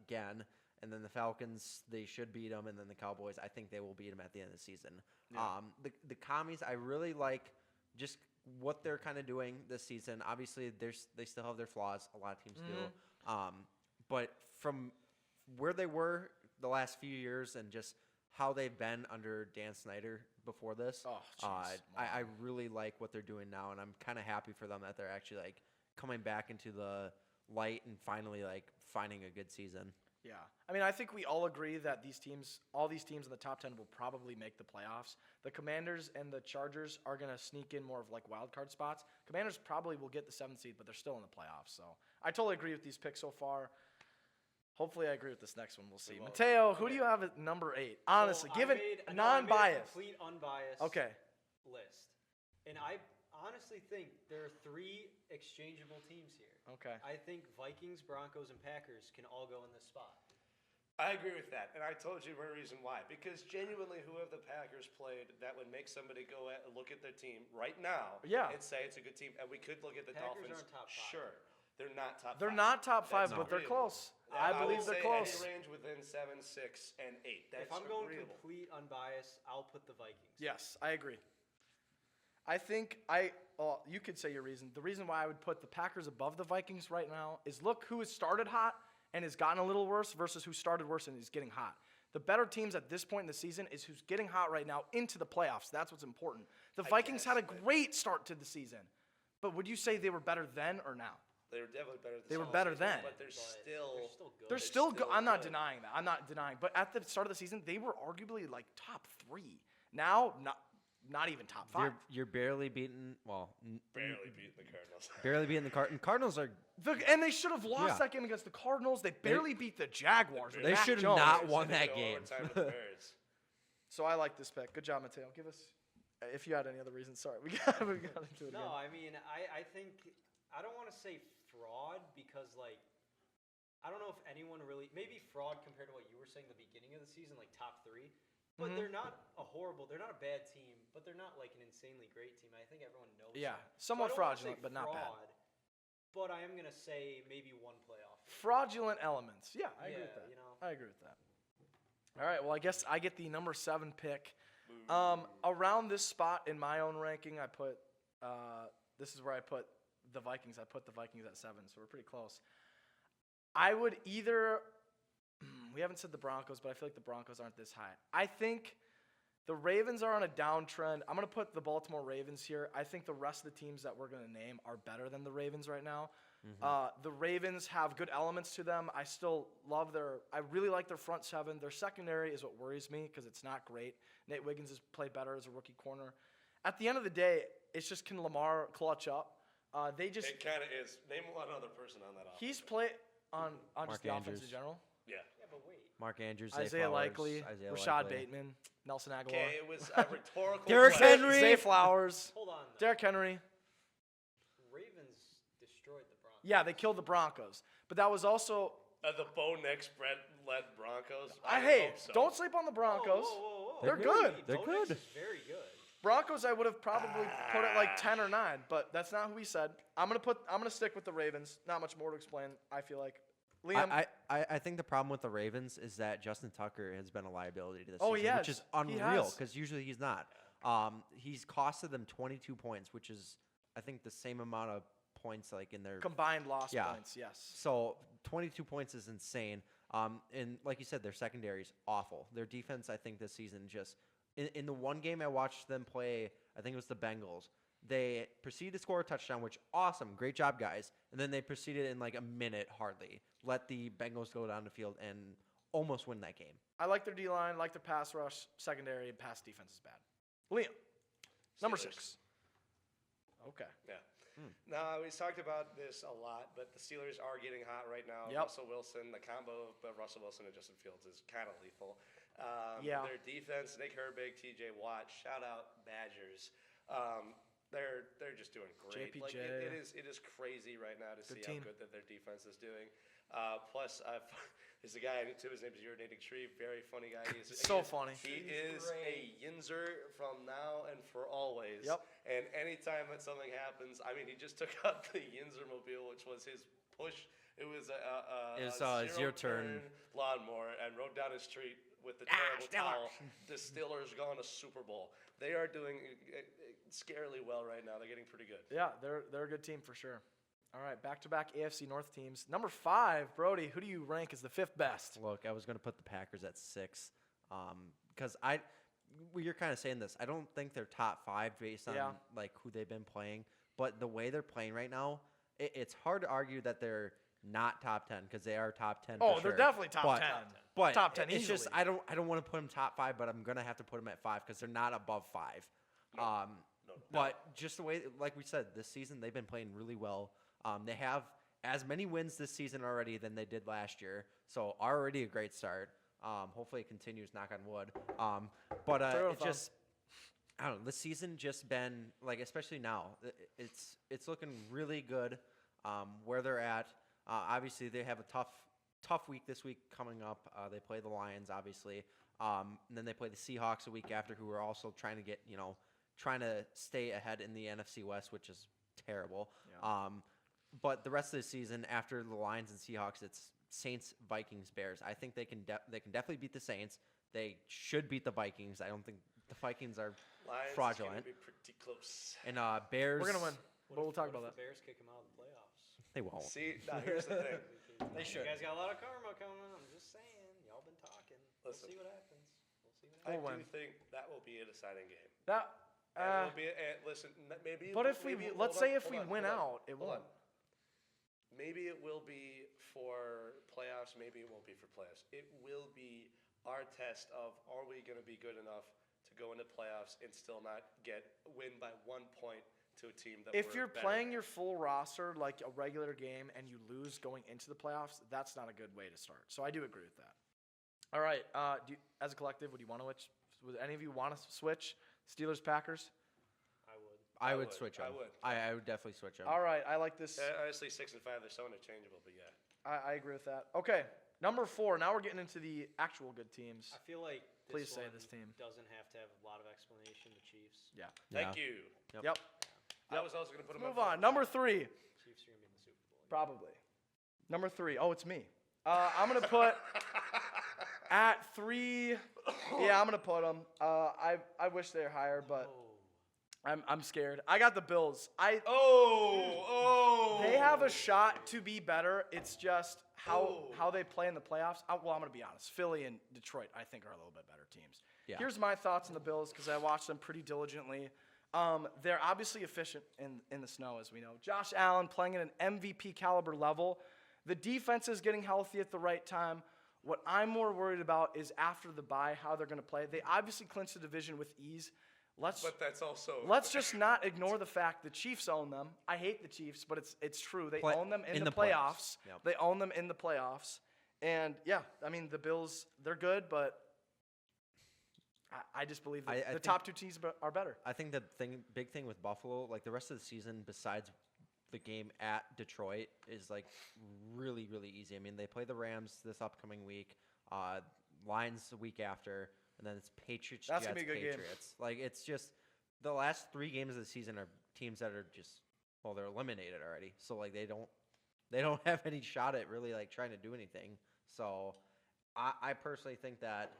again. And then the Falcons, they should beat them. And then the Cowboys, I think they will beat them at the end of the season. Yeah. The commies, I really like just what they're kind of doing this season. Obviously, they still have their flaws. A lot of teams do. But from where they were the last few years and just how they've been under Dan Snyder before this, Oh, jeez. I really like what they're doing now, and I'm kind of happy for them that they're actually like coming back into the light and finally like finding a good season. Yeah. I mean, I think we all agree that all these teams in the top 10 will probably make the playoffs. The Commanders and the Chargers are going to sneak in more of like wild card spots. Commanders probably will get the 7th seed, but they're still in the playoffs. So I totally agree with these picks so far. Hopefully I agree with this next one. We'll see. Matteo, who do you have at number 8? Honestly, So give it I made a non-biased. complete unbiased Okay. list. And I honestly think there are 3 exchangeable teams here. Okay. I think Vikings, Broncos, and Packers can all go in this spot. I agree with that, and I told you one reason why. Because genuinely, who have the Packers played that would make somebody go look at their team right now Yeah. and say it's a good team? And we could look at the Packers Dolphins. aren't top 5. Sure. They're not top. They're 5. not top 5, That's but they're agreeable. close. I would believe they're say close. Any range within 7, 6, and 8. That's If I'm going agreeable. complete unbiased, I'll put the Vikings. Yes, I agree. I think you could say your reason. The reason why I would put the Packers above the Vikings right now is look who has started hot and has gotten a little worse versus who started worse and is getting hot. The better teams at this point in the season is who's getting hot right now into the playoffs. That's what's important. The Vikings had a great start to the season, but would you say they were better then or now? They were definitely better. They were better then. But they're still good. They're still good. I'm not good. denying that. I'm not denying. But at the start of the season, they were arguably like top 3. Now, not even top 5. You're barely beating. Well, barely beating the Cardinals. barely beating the Cardinals. Cardinals are. And they should have lost Yeah. that game against the Cardinals. They barely beat the Jaguars. with They Mac should have Jones. not won They that go game. overtime with the Bears. So I like this pick. Good job, Matteo. Give us, if you had any other reasons. Sorry, we got into it No, again. I mean, I think I don't want to say fraud because like I don't know if anyone really maybe fraud compared to what you were saying at the beginning of the season, like top 3. But they're not they're not a bad team, but they're not like an insanely great team. I think everyone knows. Yeah, that. somewhat So I don't wanna say fraudulent, but not bad. fraud, But I am gonna say maybe one playoff. Fraudulent elements. Yeah, I agree with that. You know. I agree with that. All right, well, I guess I get the number 7 pick. Around this spot in my own ranking, I put this is where I put the Vikings. I put the Vikings at 7, so we're pretty close. I would either we haven't said the Broncos, but I feel like the Broncos aren't this high. I think the Ravens are on a downtrend. I'm going to put the Baltimore Ravens here. I think the rest of the teams that we're going to name are better than the Ravens right now. The Ravens have good elements to them. I still love I really like their front 7. Their secondary is what worries me because it's not great. Nate Wiggins has played better as a rookie corner. At the end of the day, it's just can Lamar clutch up? It kind of is. Name one other person on that offense. He's played on just the offense in Andrews. general. Yeah. Yeah, but wait. Mark Andrews, Isaiah Likely, Isaiah Rashad Likely. Bateman, Nelson Aguilar. Okay, it was a rhetorical Derrick question. Henry. Zay Flowers, Hold on. Though. Derrick Henry. Ravens destroyed the Broncos. Yeah, they killed the Broncos. But that was also The Bo Nix led Broncos. don't sleep on the Broncos. Whoa. They're good. They're Bo good. Nix is very good. Broncos, I would have probably put it like 10 or 9, but that's not who we said. I'm gonna stick with the Ravens. Not much more to explain. I feel like Liam. I think the problem with the Ravens is that Justin Tucker has been a liability to this Oh, season, he has. which is He unreal has. because usually he's not. He's costed them 22 points, which is I think the same amount of points like in their Combined loss Yeah. points, yes. So 22 points is insane. And like you said, their secondary is awful. Their defense, I think, this season just in the one game I watched them play, I think it was the Bengals. They proceeded to score a touchdown, which awesome, great job, guys. And then they proceeded in like a minute, hardly let the Bengals go down the field and almost win that game. I like their D-line, like their pass rush, secondary, and pass defense is bad. Liam, number Steelers. 6. Okay. Yeah. No, we talked about this a lot, but the Steelers are getting hot right now. Yep. Russell Wilson, the combo of Russell Wilson and Justin Fields is kind of lethal. Yeah. Their defense, Nick Herbig, TJ Watt, shout out Badgers. They're just doing great. JPJ. Like it is crazy right now to see team. how good that their defense is doing. Plus, there's a guy too. His name is Urinating Tree. Very funny guy. Funny. He is a Yinzer from now and for always. Yep. And anytime that something happens, I mean, he just took out the Yinzer mobile, which was his push. It was a zero turn lawnmower, and rode down his street with the terrible towel. The Steelers going to Super Bowl. They are doing scarily well right now. They're getting pretty good. Yeah, they're a good team for sure. All right, back-to-back AFC North teams. Number 5, Brody, who do you rank as the 5th best? Look, I was going to put the Packers at 6 because you're kind of saying this. I don't think they're top 5 based on like who they've been playing, but the way they're playing right now, it's hard to argue that they're not top 10 because they are top 10. Oh, for they're sure. definitely top 10. But top 10 it's easily. just I don't want to put them top 5, but I'm gonna have to put them at 5 because they're not above 5. But just the way, like we said, this season they've been playing really well. They have as many wins this season already than they did last year, so already a great start. Hopefully it continues, knock on wood. But it just, I don't know, this season just been, like, especially now, it's looking really good where they're at. Obviously, they have a tough week this week coming up. They play the Lions, obviously. And then they play the Seahawks a week after, who are also trying to stay ahead in the NFC West, which is terrible. Yeah. But the rest of the season, after the Lions and Seahawks, it's Saints, Vikings, Bears. I think they can definitely beat the Saints. They should beat the Vikings. I don't think the Vikings are Lions fraudulent. Is gonna be pretty close. And Bears. We're gonna win, but we'll talk about What that. if the Bears kick them out of the playoffs? They won't. See, now here's the thing. They should. You guys got a lot of karma coming. I'm just saying. Y'all been talking. Listen. We'll see what happens. I We'll do win. think that will be a deciding game. That. And it'll be listen, maybe. But if we maybe, let's hold say on, if we hold on, win hold on, out, it hold won't. on. Maybe it will be for playoffs. Maybe it won't be for playoffs. It will be our test of are we going to be good enough to go into playoffs and still not win by 1 point to a team that. If we're you're better playing than. your full roster like a regular game and you lose going into the playoffs, that's not a good way to start. So I do agree with that. All right, as a collective, would any of you want to switch Steelers Packers? I would. would switch them. I would. I would definitely switch them. All right, I like this. Honestly, 6 and 5, they're so interchangeable. But yeah, I agree with that. Okay, number 4. Now we're getting into the actual good teams. I feel like Please say one this team. doesn't have to have a lot of explanation. The Chiefs. Yeah. thank you. Yep. I was also going to put them. Move on. Number 3, Chiefs are gonna be in the Super Bowl. probably. Number 3. Oh, it's me. I'm gonna put at 3. Yeah, I'm gonna put them. I wish they were higher, but. Oh. I'm scared. I got the Bills. Oh. They have a shot to be better. It's just how they play in the playoffs. I'm going to be honest. Philly and Detroit, I think, are a little bit better teams. Yeah. Here's my thoughts on the Bills because I watched them pretty diligently. They're obviously efficient in the snow, as we know. Josh Allen playing at an MVP caliber level. The defense is getting healthy at the right time. What I'm more worried about is after the bye, how they're going to play. They obviously clinched the division with ease. But that's also. Let's just not ignore the fact the Chiefs own them. I hate the Chiefs, but it's true. They own them in the playoffs. Yep. They own them in the playoffs. And, yeah, I mean, the Bills, they're good, but I just believe that the top 2 teams are better. I think the big thing with Buffalo, like the rest of the season, besides the game at Detroit, is like really, really easy. I mean, they play the Rams this upcoming week, Lions the week after. And then it's Patriots, That's Jets, gonna be a good game. Patriots. Like, it's just the last 3 games of the season are teams that are just, well, they're eliminated already. So, like, they don't have any shot at really, like, trying to do anything. So, I personally think that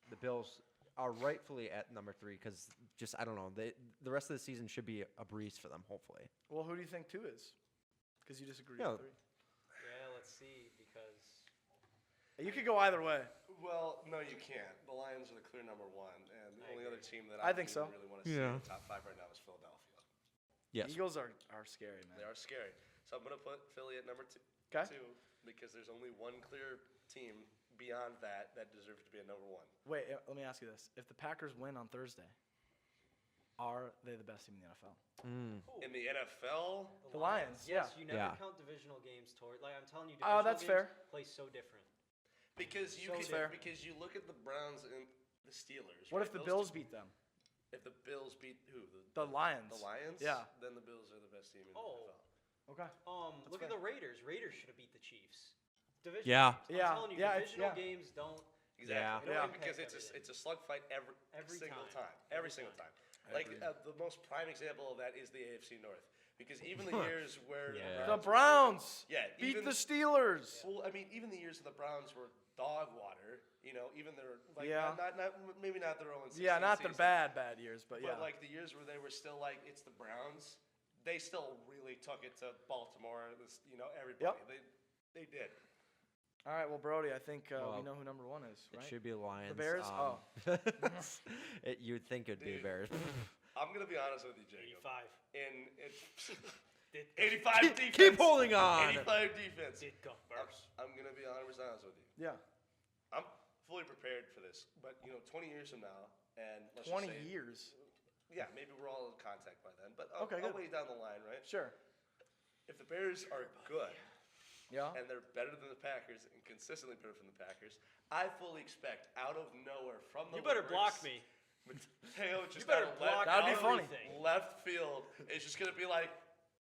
the Bills are rightfully at number 3 because just, I don't know, the rest of the season should be a breeze for them, hopefully. Well, who do you think 2 is? Because you disagree Yeah. with 3. Yeah, let's see because. You could go either way. Well, no, you can't. The Lions are the clear number 1, and the only other team that I think so. really want to see in the top 5 right now is Philadelphia. Yes. Eagles are scary, man. They are scary. So I'm going to put Philly at number 2, Okay. because there's only one clear team beyond that deserves to be a number 1. Wait, let me ask you this. If the Packers win on Thursday, are they the best team in the NFL? In the NFL, The Lions, Yes, yeah. you never Yeah. count divisional games toward. Like I'm telling you, Oh, divisional that's games fair. play so different. because you So can, fair. because you look at the Browns and the Steelers. What right? if the Those Bills two- beat them? If the Bills beat who? The Lions. The Lions? Yeah. Then the Bills are the best team in Oh. the NFL. Okay. Look fair. at the Raiders. Raiders should have beat the Chiefs. Division. Yeah. Games. I'm Yeah, telling you, yeah, divisional yeah. games don't. Exactly. Yeah. Because Impact it's a slugfight every single time. time. Every single time. Like the most prime example of that is the AFC North. Because even the years where Yeah. The Browns beat even the Steelers. Well, I mean, even the years of the Browns were dog water. You know, even their like Yeah. not maybe not their own. Yeah, not the bad years, but yeah. But like the years where they were still like it's the Browns, they still really took it to Baltimore. Everybody. Yep. They did. All right, well, Brody, I think we Well, know who number 1 is, right? It should be the Lions. The Bears? You'd think it'd be the Bears. I'm gonna be honest with you, Jacob. 85. In 85 defense. Keep holding on. 85 defense. Did go first. I'm gonna be honest with you. Yeah. I'm fully prepared for this, but 20 years from now, and let's 20 just say, years. Yeah, maybe we're all in contact by then, but Okay, I'll good. way down the line, right? Sure. If the Bears are good Yeah. and they're better than the Packers and consistently better than the Packers, I fully expect out of nowhere from the You better block woodworks, me. Matteo just You better out of block That'd be funny. everything. left field is just gonna be like,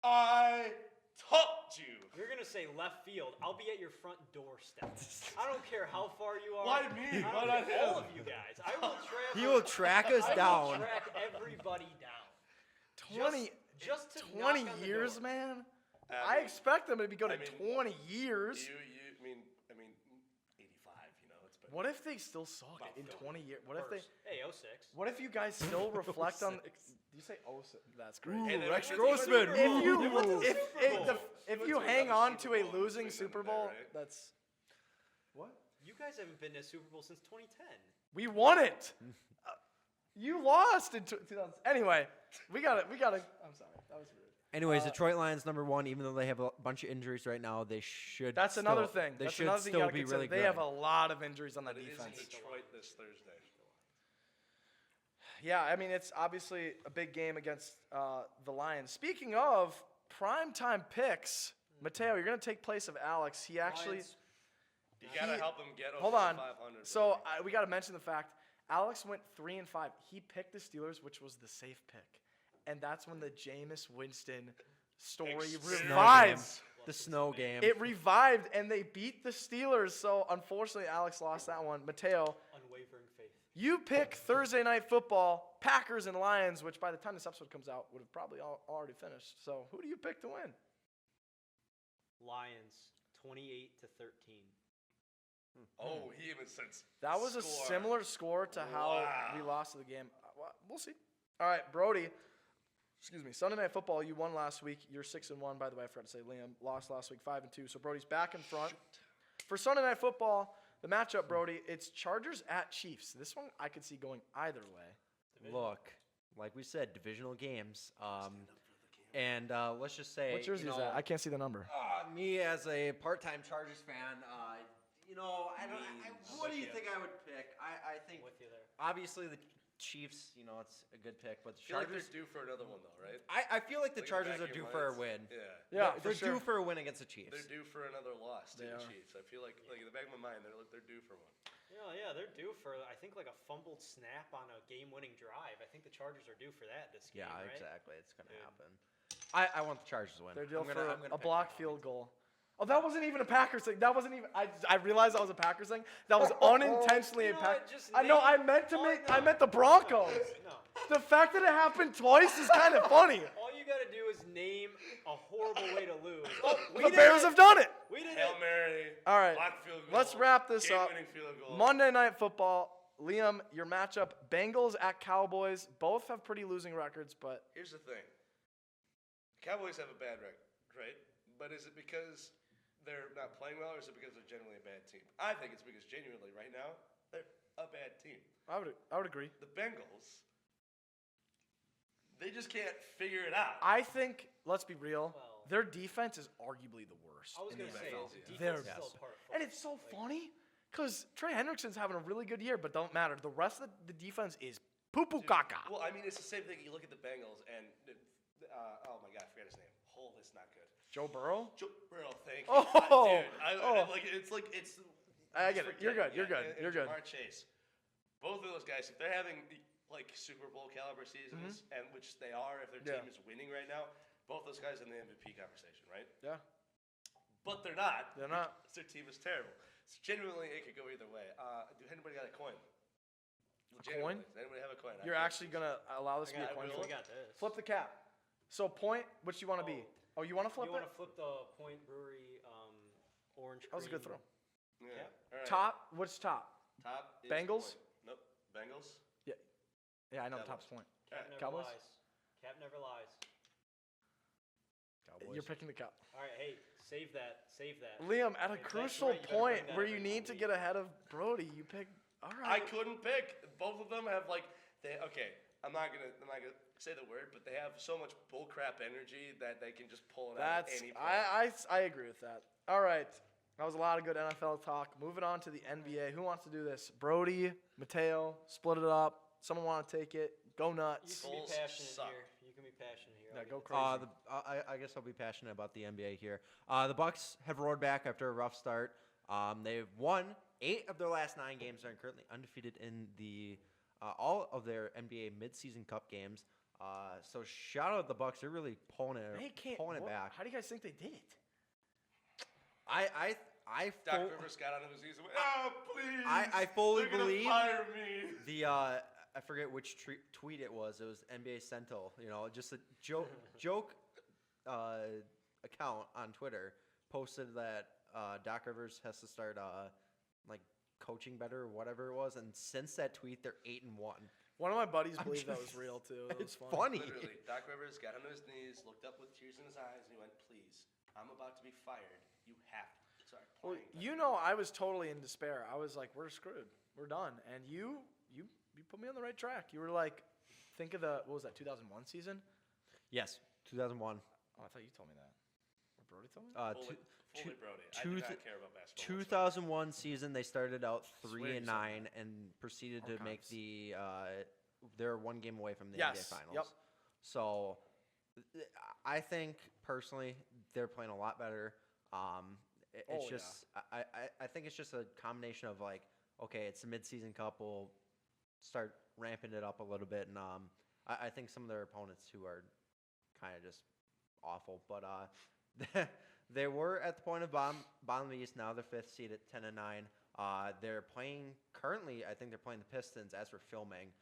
I told you. You're gonna say left field. I'll be at your front doorstep. I don't care how far you are. Why me? I Why don't not care, all him? of you guys. I will track. He will track us I will down. track everybody down. 20 Just to 20 knock on the years, door. man. I expect them to be good I in mean, 20 years. I mean, 85. You know, it's been. What if they still suck in 20 years? What if they? Hey, 06. What if you guys still reflect on? Do you say 06? That's great. And then Rex with- Grossman. If you hang on to a losing Super Bowl, that's what? You guys haven't been to a Super Bowl since 2010. We won it. You lost in 2000. Anyway, we got it. I'm sorry. That was rude. Anyways, Detroit Lions #1. Even though they have a bunch of injuries right now, they should. That's another thing. They That's should another thing you still gotta be consider. really They good. have a lot of injuries on that But it is in defense. Detroit this Thursday. Yeah, I mean, it's obviously a big game against the Lions. Speaking of primetime picks, Matteo, you're going to take place of Alex. He actually. Lions. You gotta help them get over Hold on. 500. So we got to mention the fact Alex went 3-5. He picked the Steelers, which was the safe pick. And that's when the Jameis Winston story revives. The snow game. It revived, and they beat the Steelers. So, unfortunately, Alex lost that one. Matteo, Unwavering faith. you pick Thursday Night Football, Packers and Lions, which by the time this episode comes out would have probably already finished. So, who do you pick to win? Lions, 28-13. Oh, he even said. That was a score. similar score to how we lost to the game. We'll see. All right, Brody. Excuse me. Sunday Night Football, you won last week. You're 6-1, by the way. I forgot to say Liam lost last week, 5-2. So Brody's back in front. For Sunday Night Football, the matchup, Brody, it's Chargers at Chiefs. This one I could see going either way. Look, like we said, divisional games. And let's just say. What jersey is that? I can't see the number. Me as a part-time Chargers fan, what do you think I would pick? I think With you there. obviously the Chiefs, it's a good pick, but the I feel like Chargers. they're due for another one though, right? I feel like the Like Chargers back are in due your for a minds. win. Yeah. Yeah, They're for sure. due for a win against the Chiefs. They're due for another loss to They the are. Chiefs. I feel like in the back of my mind, they're due for one. Yeah, they're due for, I think, like a fumbled snap on a game-winning drive. I think the Chargers are due for that this game, Yeah, right? exactly. It's gonna Dude. happen. I want the Chargers to win. They're due I'm for gonna a pick blocked the field goal. Oh, that wasn't even a Packers thing. That wasn't even. I realized that was a Packers thing. That was unintentionally a You know Packers. what, just I know. I name- meant to Oh, make. no. I meant the Broncos. No. The fact that it happened twice is kind of funny. All you got to do is name a horrible way to lose. The Bears have done it. We did Hail it. Mary. All right. Blocked field goal. Let's wrap this up. Game-winning field goal. Monday Night Football. Liam, your matchup: Bengals at Cowboys. Both have pretty losing records, but Here's the thing. Cowboys have a bad record, right? But is it because they're not playing well, or is it because they're generally a bad team? I think it's because genuinely right now they're a bad team. I would agree. The Bengals, they just can't figure it out. I think. Let's be real. Well- Their defense is arguably the worst. I was in going the to say, NFL. defense They're- is still part of And it's so funny because Trey Hendrickson's having a really good year, but don't matter. The rest of the defense is poo-poo caca. Well, I mean, it's the same thing. You look at the Bengals, and oh my God, I forgot his name. Hole is not good. Joe Burrow? Joe Burrow, thank you. Oh, Dude, oh. it's. I get it. You're good. You're good. And You're good. Jamar Chase. Both of those guys, if they're having like Super Bowl caliber seasons, and which they are, if their Yeah. team is winning right now, both those guys are in the MVP conversation, right? Yeah. But they're not. They're not. because Their team is terrible. So genuinely, it could go either way. Do anybody got a coin? coin? Does anybody have a coin? You're actually going to allow this to be a I coin will. flip? We got this. Flip the cap. So point, which you want to be? Oh, you want to flip You it? want to flip the Point Brewery orange That was a good cream. throw. Yeah. All right. Top, what's top? Top. Is Bengals? point. Nope. Bengals. Yeah, I know the Cowboys. top's point. Cap never Cowboys? lies. Cap never lies. You're picking the cap. All right, hey, save that. Save that. Liam, at a If that's crucial right, you better point bring that where up you every need to week. get ahead of Brody, you pick. All I right. couldn't pick. Both of them have okay. I'm not gonna say the word, but they have so much bullcrap energy that they can just pull it out That's at any point. I agree with that. All right. That was a lot of good NFL talk. Moving on to the NBA. Who wants to do this? Brody, Matteo, split it up. Someone want to take it? Go You nuts. can be Bulls passionate suck. here. You can be passionate here. Yeah, I'll go give it to crazy. I guess I'll be passionate about the NBA here. The Bucks have roared back after a rough start. They've won 8 of their last 9 games. They're currently undefeated in the all of their NBA midseason cup games. So shout out the Bucks. They're really pulling it back. How do you guys think they did it? Doc Rivers got on his knees and went, "Oh, please! I fully they're gonna believe fire me." the I forget which tweet it was. It was NBA Central. Just a joke account on Twitter posted that Doc Rivers has to start like coaching better or whatever it was, and since that tweet, they're 8-1. One of my buddies believed that was real too. It was It's funny. Literally, Doc Rivers got on his knees, looked up with tears in his eyes, and he went, "Please, I'm about to be fired. You have to start Well, playing." I was totally in despair. I was like, "We're screwed. We're done." And you put me on the right track. You were like, think of what was that, 2001 season? Yes, 2001. Oh, I thought you told me that. Or Brody told me? Fully Brody. I do not care about basketball. 2001 season, they started out Swear you 3-9 said and proceeded to Archives. make the. They're 1 game away from the Yes, NBA Finals. yep. So, I think personally they're playing a lot better. It's just I think it's just a combination of like, okay, it's a mid-season cup. We'll start ramping it up a little bit, and I think some of their opponents who are kind of just awful, but they were at the point of bottom of the East. Now they're 5th seed at 10-9. They're playing currently. I think they're playing the Pistons as we're filming.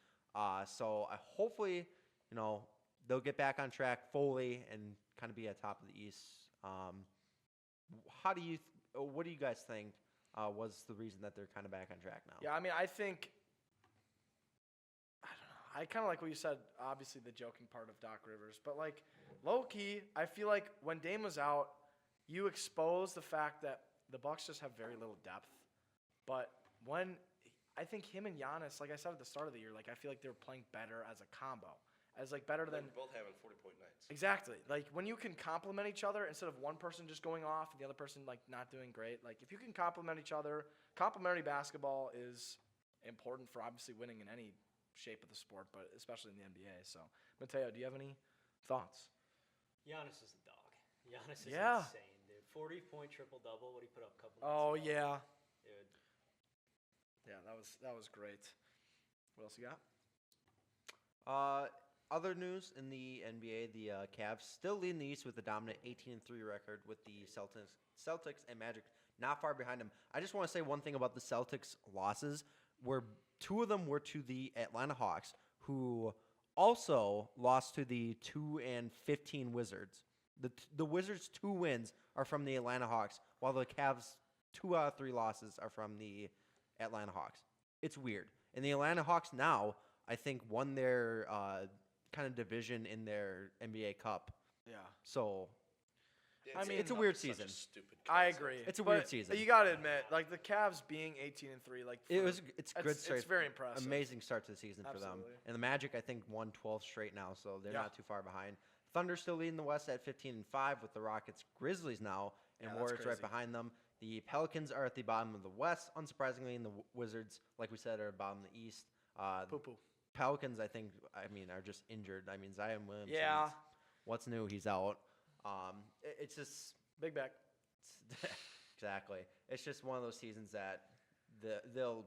So hopefully, they'll get back on track fully and kind of be at top of the East. What do you guys think was the reason that they're kind of back on track now? Yeah, I mean, I think, I don't know. I kind of like what you said, obviously the joking part of Doc Rivers. But, like, low-key, I feel like when Dame was out, you exposed the fact that the Bucks just have very little depth. But when I think him and Giannis, like I said at the start of the year, like I feel like they're playing better as a combo. As, like, better than They're both having 40-point nights. Exactly. Like, when you can complement each other instead of one person just going off and the other person, like, not doing great. Like, if you can complement each other, complementary basketball is important for obviously winning in any shape of the sport, but especially in the NBA. So, Matteo, do you have any thoughts? Giannis is a dog. Giannis is Yeah. insane, dude. 40-point triple-double. What did he put up a couple Oh, months ago? yeah. Dude. Yeah, that was great. What else you got? Other news in the NBA, the Cavs still leading the East with a dominant 18-3 record, with the Celtics and Magic not far behind them. I just want to say one thing about the Celtics losses, where 2 of them were to the Atlanta Hawks, who also lost to the 2-15 Wizards. The Wizards' 2 wins are from the Atlanta Hawks, while the Cavs' 2 out of 3 losses are from the Atlanta Hawks. It's weird. And the Atlanta Hawks now, I think, won their kind of division in their NBA Cup. Yeah. So, Yeah, I mean, it's a weird such season. Stupid I concept. agree. It's a But weird season. You got to admit, like, the Cavs being 18-3, like, It's good start. It's very impressive. Amazing start to the season for them. Absolutely. And the Magic, I think, won 12 straight now, so they're Yeah. not too far behind. Thunder still leading the West at 15-5 with the Rockets, Grizzlies now, and Yeah, that's Warriors right crazy. behind them. The Pelicans are at the bottom of the West, unsurprisingly, and the Wizards, like we said, are at the bottom of the East. Poo-poo. Pelicans, I think, are just injured. I mean, Zion Williamson. Yeah. What's new? He's out. It's just Big back. exactly. It's just one of those seasons that they'll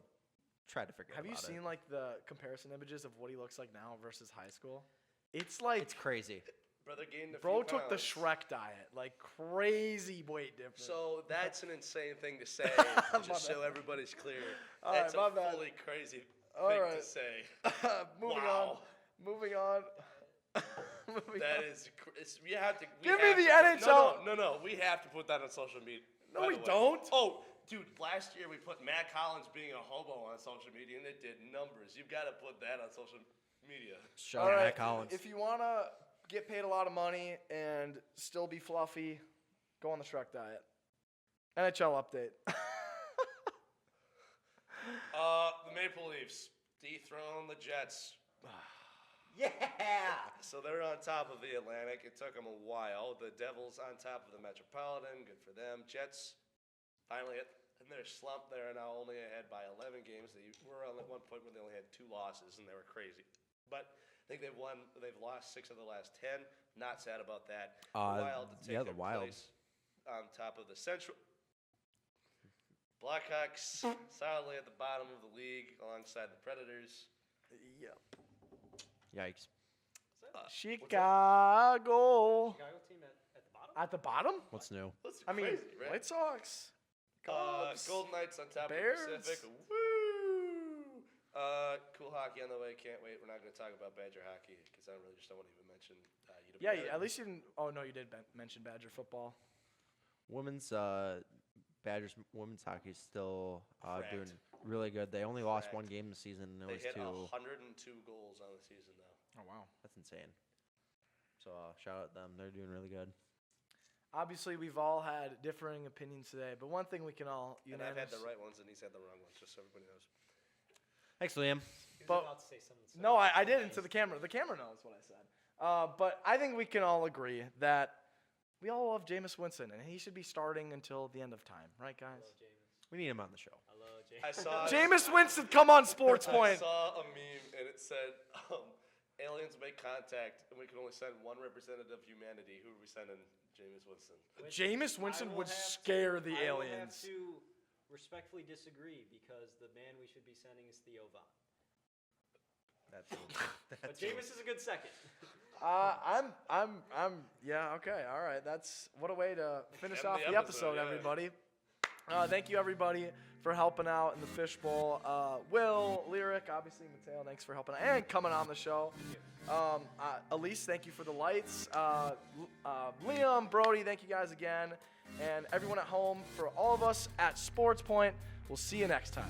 try to figure. Have you out seen, it. like, the comparison images of what he looks like now versus high school? It's like, It's crazy. Brother gained a bro few took the pounds. Shrek diet. Like, crazy weight difference. So that's an insane thing to say, My just bad. so everybody's clear. All That's right, a my bad. fully crazy All thing right. to say. Moving Wow. on. Moving on. Moving That on. is, you have to. Give have me the to put- NHL. No. We have to put that on social media. No, by we the way. don't. Oh, dude, last year we put Matt Collins being a hobo on social media, and it did numbers. You've got to put that on social media. Shout All out right. Matt Collins. If you want to get paid a lot of money and still be fluffy, go on the Shrek diet. NHL update. The Maple Leafs dethrone the Jets. Yeah. So they're on top of the Atlantic. It took them a while. The Devils on top of the Metropolitan. Good for them. Jets finally in their slump. They're now only ahead by 11 games. They were on at one point where they only had 2 losses, and they were crazy. But I think they've lost 6 of the last 10. Not sad about that. The Wild to take yeah, the their Wild. place on top of the Central. Blackhawks solidly at the bottom of the league alongside the Predators. Yep. Yikes. Chicago. Chicago team at the bottom? At the bottom? What's new? That's I mean, crazy, right? White Sox. Cubs. Golden Knights on top Bears. of the Pacific. Woo! Cool hockey on the way. Can't wait. We're not going to talk about Badger hockey because I really just don't want to even mention UW. Yeah, at least you didn't. Oh no, you did mention Badger football. Women's Badgers women's hockey is still doing Correct. really good. They only lost one Correct. game this season. And They it was hit two. 102 goals on the season, though. Oh wow. That's insane. So shout out them. They're doing really good. Obviously, we've all had differing opinions today, but one thing we can all And I've had unanimous. the right ones, and he's had the wrong ones, just so everybody knows. Thanks, Liam. He was But- about to say something. so No, I didn't nice. to the camera. The camera knows what I said. But I think we can all agree that we all love Jameis Winston, and he should be starting until the end of time, right, I guys? love James. We need him on the show. I love James. I saw Jameis Winston, come on, I SportsPoint. saw a meme, and it said, aliens make contact, and we can only send one representative of humanity. Who are we sending? Jameis Winston. Jameis Winston I will would have scare the I aliens. will have to respectfully disagree because the man we should be sending is Theo Von. But Jameis is a good second. Yeah, okay, all right. That's what a way to finish End off the the episode, episode, yeah. everybody. Thank you, everybody, for helping out in the fishbowl. Will, Lyric, obviously, Matteo, thanks for helping out and coming on the show. Elise, thank you for the lights. Liam, Brody, thank you guys again. And everyone at home, for all of us at SportsPoint, we'll see you next time.